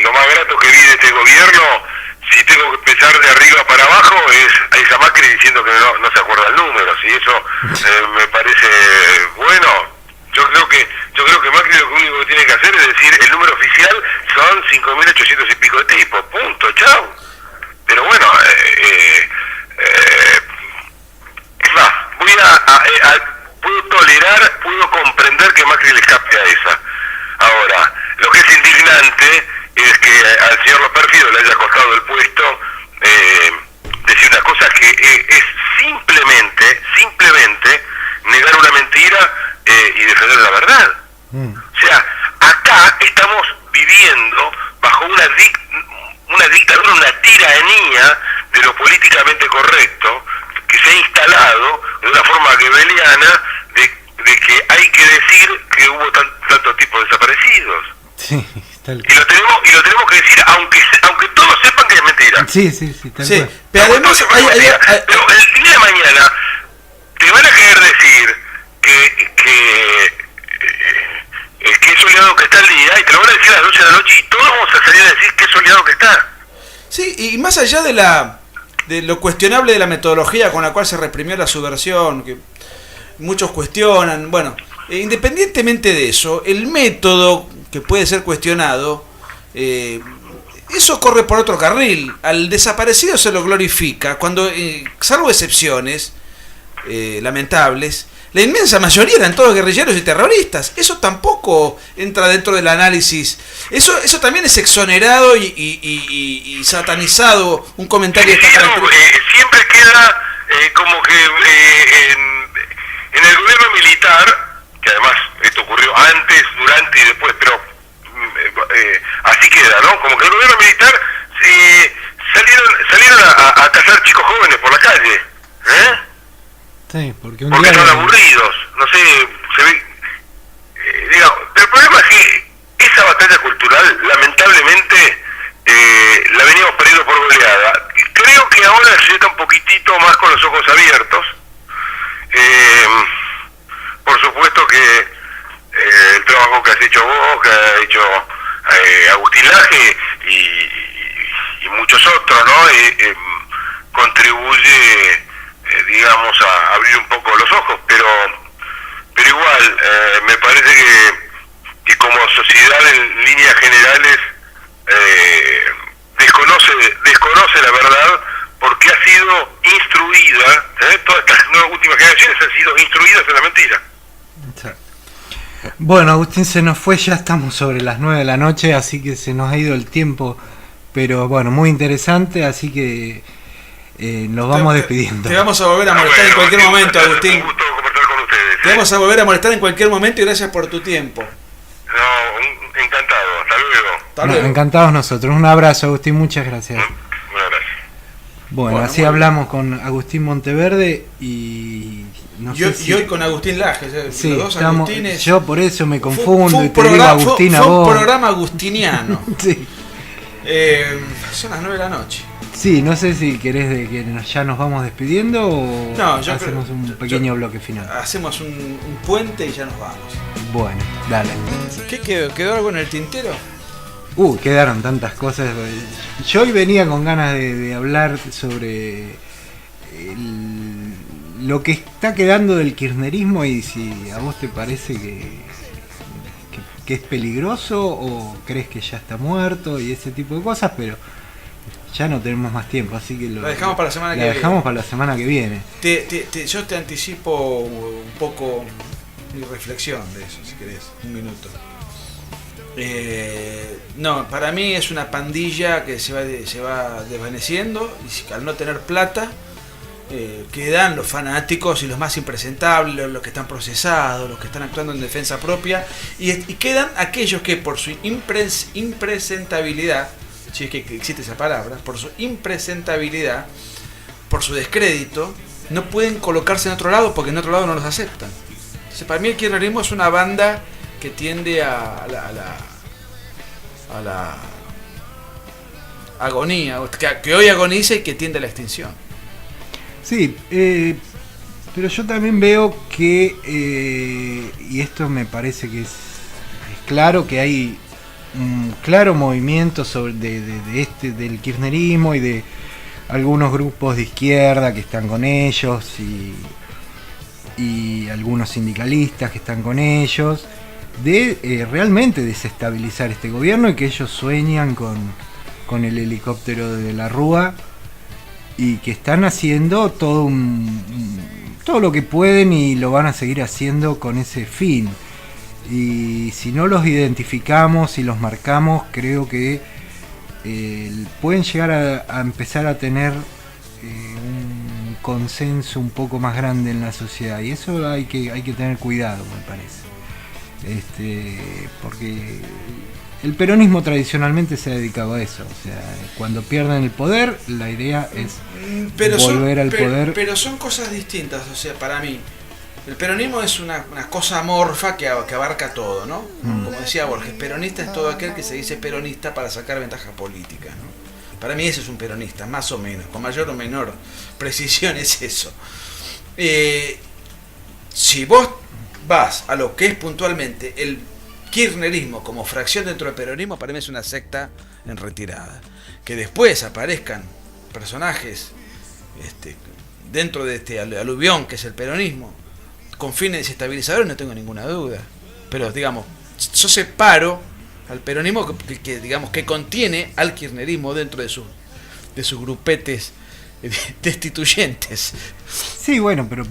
lo más grato que vi de este gobierno, si tengo que empezar de arriba para abajo, es a Macri diciendo que no se acuerda el número. Y eso me parece bueno. Yo creo que Macri lo único que tiene que hacer es decir el número oficial son 5.800 y pico de tipos, punto, chao. Pero bueno, es más, puedo comprender que Macri le escape a esa. Ahora, lo que es indignante es que al señor Loperfido le haya costado el puesto decir una cosa que es simplemente negar una mentira y defender la verdad. O sea, acá estamos viviendo bajo una dictadura, una tiranía de lo políticamente correcto que se ha instalado de una forma gebeliana de que hay que decir que hubo tantos tipos de desaparecidos. Sí, tal Y lo tenemos que decir aunque todos sepan que es mentira. Sí, tal Sí, cual. pero además Todos sepan que es mentira. Pero el día de mañana te van a querer decir que es soleado que está el día, y te lo van a decir a las 12 de la noche y todos vamos a salir a decir que es soleado que está. Sí, y más allá de lo cuestionable de la metodología con la cual se reprimió la subversión, que muchos cuestionan, bueno, independientemente de eso, el método que puede ser cuestionado, eso corre por otro carril. Al desaparecido se lo glorifica, cuando, salvo excepciones lamentables, la inmensa mayoría eran todos guerrilleros y terroristas. Eso tampoco entra dentro del análisis. Eso también es exonerado y satanizado, un comentario de esta característica. Siempre queda como que en el gobierno militar, que además esto ocurrió antes, durante y después, pero así queda, ¿no? Como que el gobierno militar salieron a cazar chicos jóvenes por la calle, Sí, porque porque son aburridos, no sé, se ve, digamos, el problema es que esa batalla cultural, lamentablemente, la veníamos perdiendo por goleada. Creo que ahora se está un poquitito más con los ojos abiertos. Por supuesto que el trabajo que has hecho vos, que ha hecho Agustín Laje y muchos otros, ¿no? Contribuye, digamos, a abrir un poco los ojos, pero igual me parece que como sociedad en líneas generales desconoce la verdad, porque ha sido instruida, todas estas últimas generaciones han sido instruidas en la mentira. Bueno, Agustín, se nos fue, ya estamos sobre las 9 de la noche, así que se nos ha ido el tiempo, pero bueno, muy interesante, así que nos vamos despidiendo. Te vamos a volver a molestar en cualquier momento, Agustín. Un gusto conversar con ustedes. Te vamos a volver a molestar en cualquier momento y gracias por tu tiempo. No, encantado, hasta luego. Hasta luego. Encantados nosotros. Un abrazo, Agustín, muchas gracias. Un abrazo. Bueno, así hablamos con Agustín Monteverde y y hoy con Agustín Laje, sí, los dos estamos, Agustines. yo por eso me confundo fue y te digo Agustín a fue vos. un programa agustiniano. Sí. Son las 9 de la noche. Sí, no sé si querés que ya nos vamos despidiendo o No, yo hacemos creo- un pequeño bloque final. Hacemos un puente y ya nos vamos. Bueno, dale. ¿Qué quedó? ¿Quedó algo en el tintero? Quedaron tantas cosas. Yo hoy venía con ganas de hablar sobre lo que está quedando del kirchnerismo y si a vos te parece que es peligroso o crees que ya está muerto y ese tipo de cosas, pero ya no tenemos más tiempo, así que La dejamos para la semana que la viene. dejamos para la semana que viene. Yo te anticipo un poco mi reflexión de eso, si querés, un minuto. No, para mí es una pandilla que se va desvaneciendo y al no tener plata quedan los fanáticos y los más impresentables, los que están procesados, los que están actuando en defensa propia y quedan aquellos que por su impresentabilidad, si es que existe esa palabra, por su impresentabilidad, por su descrédito, no pueden colocarse en otro lado porque en otro lado no los aceptan. Entonces, para mí el kirchnerismo es una banda que tiende a la agonía, que hoy agoniza y que tiende a la extinción. Sí, pero yo también veo que, y esto me parece que es claro, que hay un claro movimiento del kirchnerismo y de algunos grupos de izquierda que están con ellos y algunos sindicalistas que están con ellos, de realmente desestabilizar este gobierno y que ellos sueñan con el helicóptero de la Rúa y que están haciendo todo lo que pueden y lo van a seguir haciendo con ese fin. Y si no los identificamos y los marcamos, creo que pueden llegar a empezar a tener un consenso un poco más grande en la sociedad, y eso hay que tener cuidado, me parece. Porque el peronismo tradicionalmente se ha dedicado a eso, o sea, cuando pierden el poder, la idea es volver al poder. Pero son cosas distintas, o sea, para mí, el peronismo es una cosa amorfa que abarca todo, ¿no? Como decía Borges, peronista es todo aquel que se dice peronista para sacar ventaja política, ¿no? Para mí ese es un peronista, más o menos, con mayor o menor precisión es eso. Si vos vas a lo que es puntualmente el kirchnerismo como fracción dentro del peronismo, para mí es una secta en retirada. Que después aparezcan personajes dentro de este aluvión que es el peronismo con fines desestabilizadores, no tengo ninguna duda. Pero digamos, yo separo al peronismo que digamos que contiene al kirchnerismo dentro de sus grupetes destituyentes. Sí, bueno, pero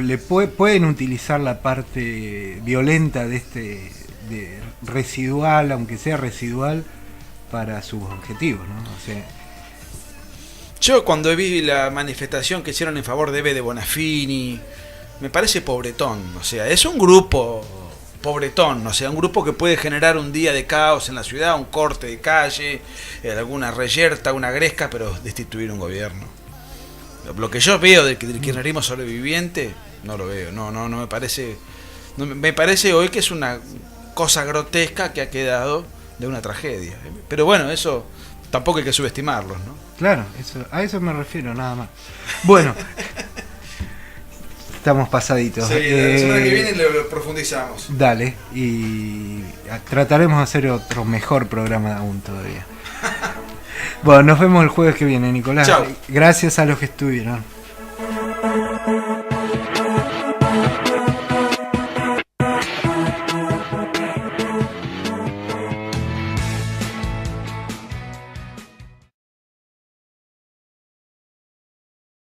pueden utilizar la parte violenta de residual, aunque sea residual, para sus objetivos, ¿no? O sea, Yo cuando vi la manifestación que hicieron en favor de Eve de Bonafini, me parece pobretón, o sea, es un grupo pobretón, o sea, un grupo que puede generar un día de caos en la ciudad, un corte de calle, alguna reyerta, una gresca, pero destituir un gobierno. Lo que yo veo del kirchnerismo sobreviviente, no lo veo, no me parece, me parece hoy que es una cosa grotesca que ha quedado de una tragedia. Pero bueno, eso tampoco hay que subestimarlos, ¿no? claro, a eso me refiero, nada más. Bueno, estamos pasaditos. Sí, la semana que viene lo profundizamos. Dale, y trataremos de hacer otro mejor programa aún todavía. Bueno, nos vemos el jueves que viene, Nicolás. Chau. Gracias a los que estuvieron.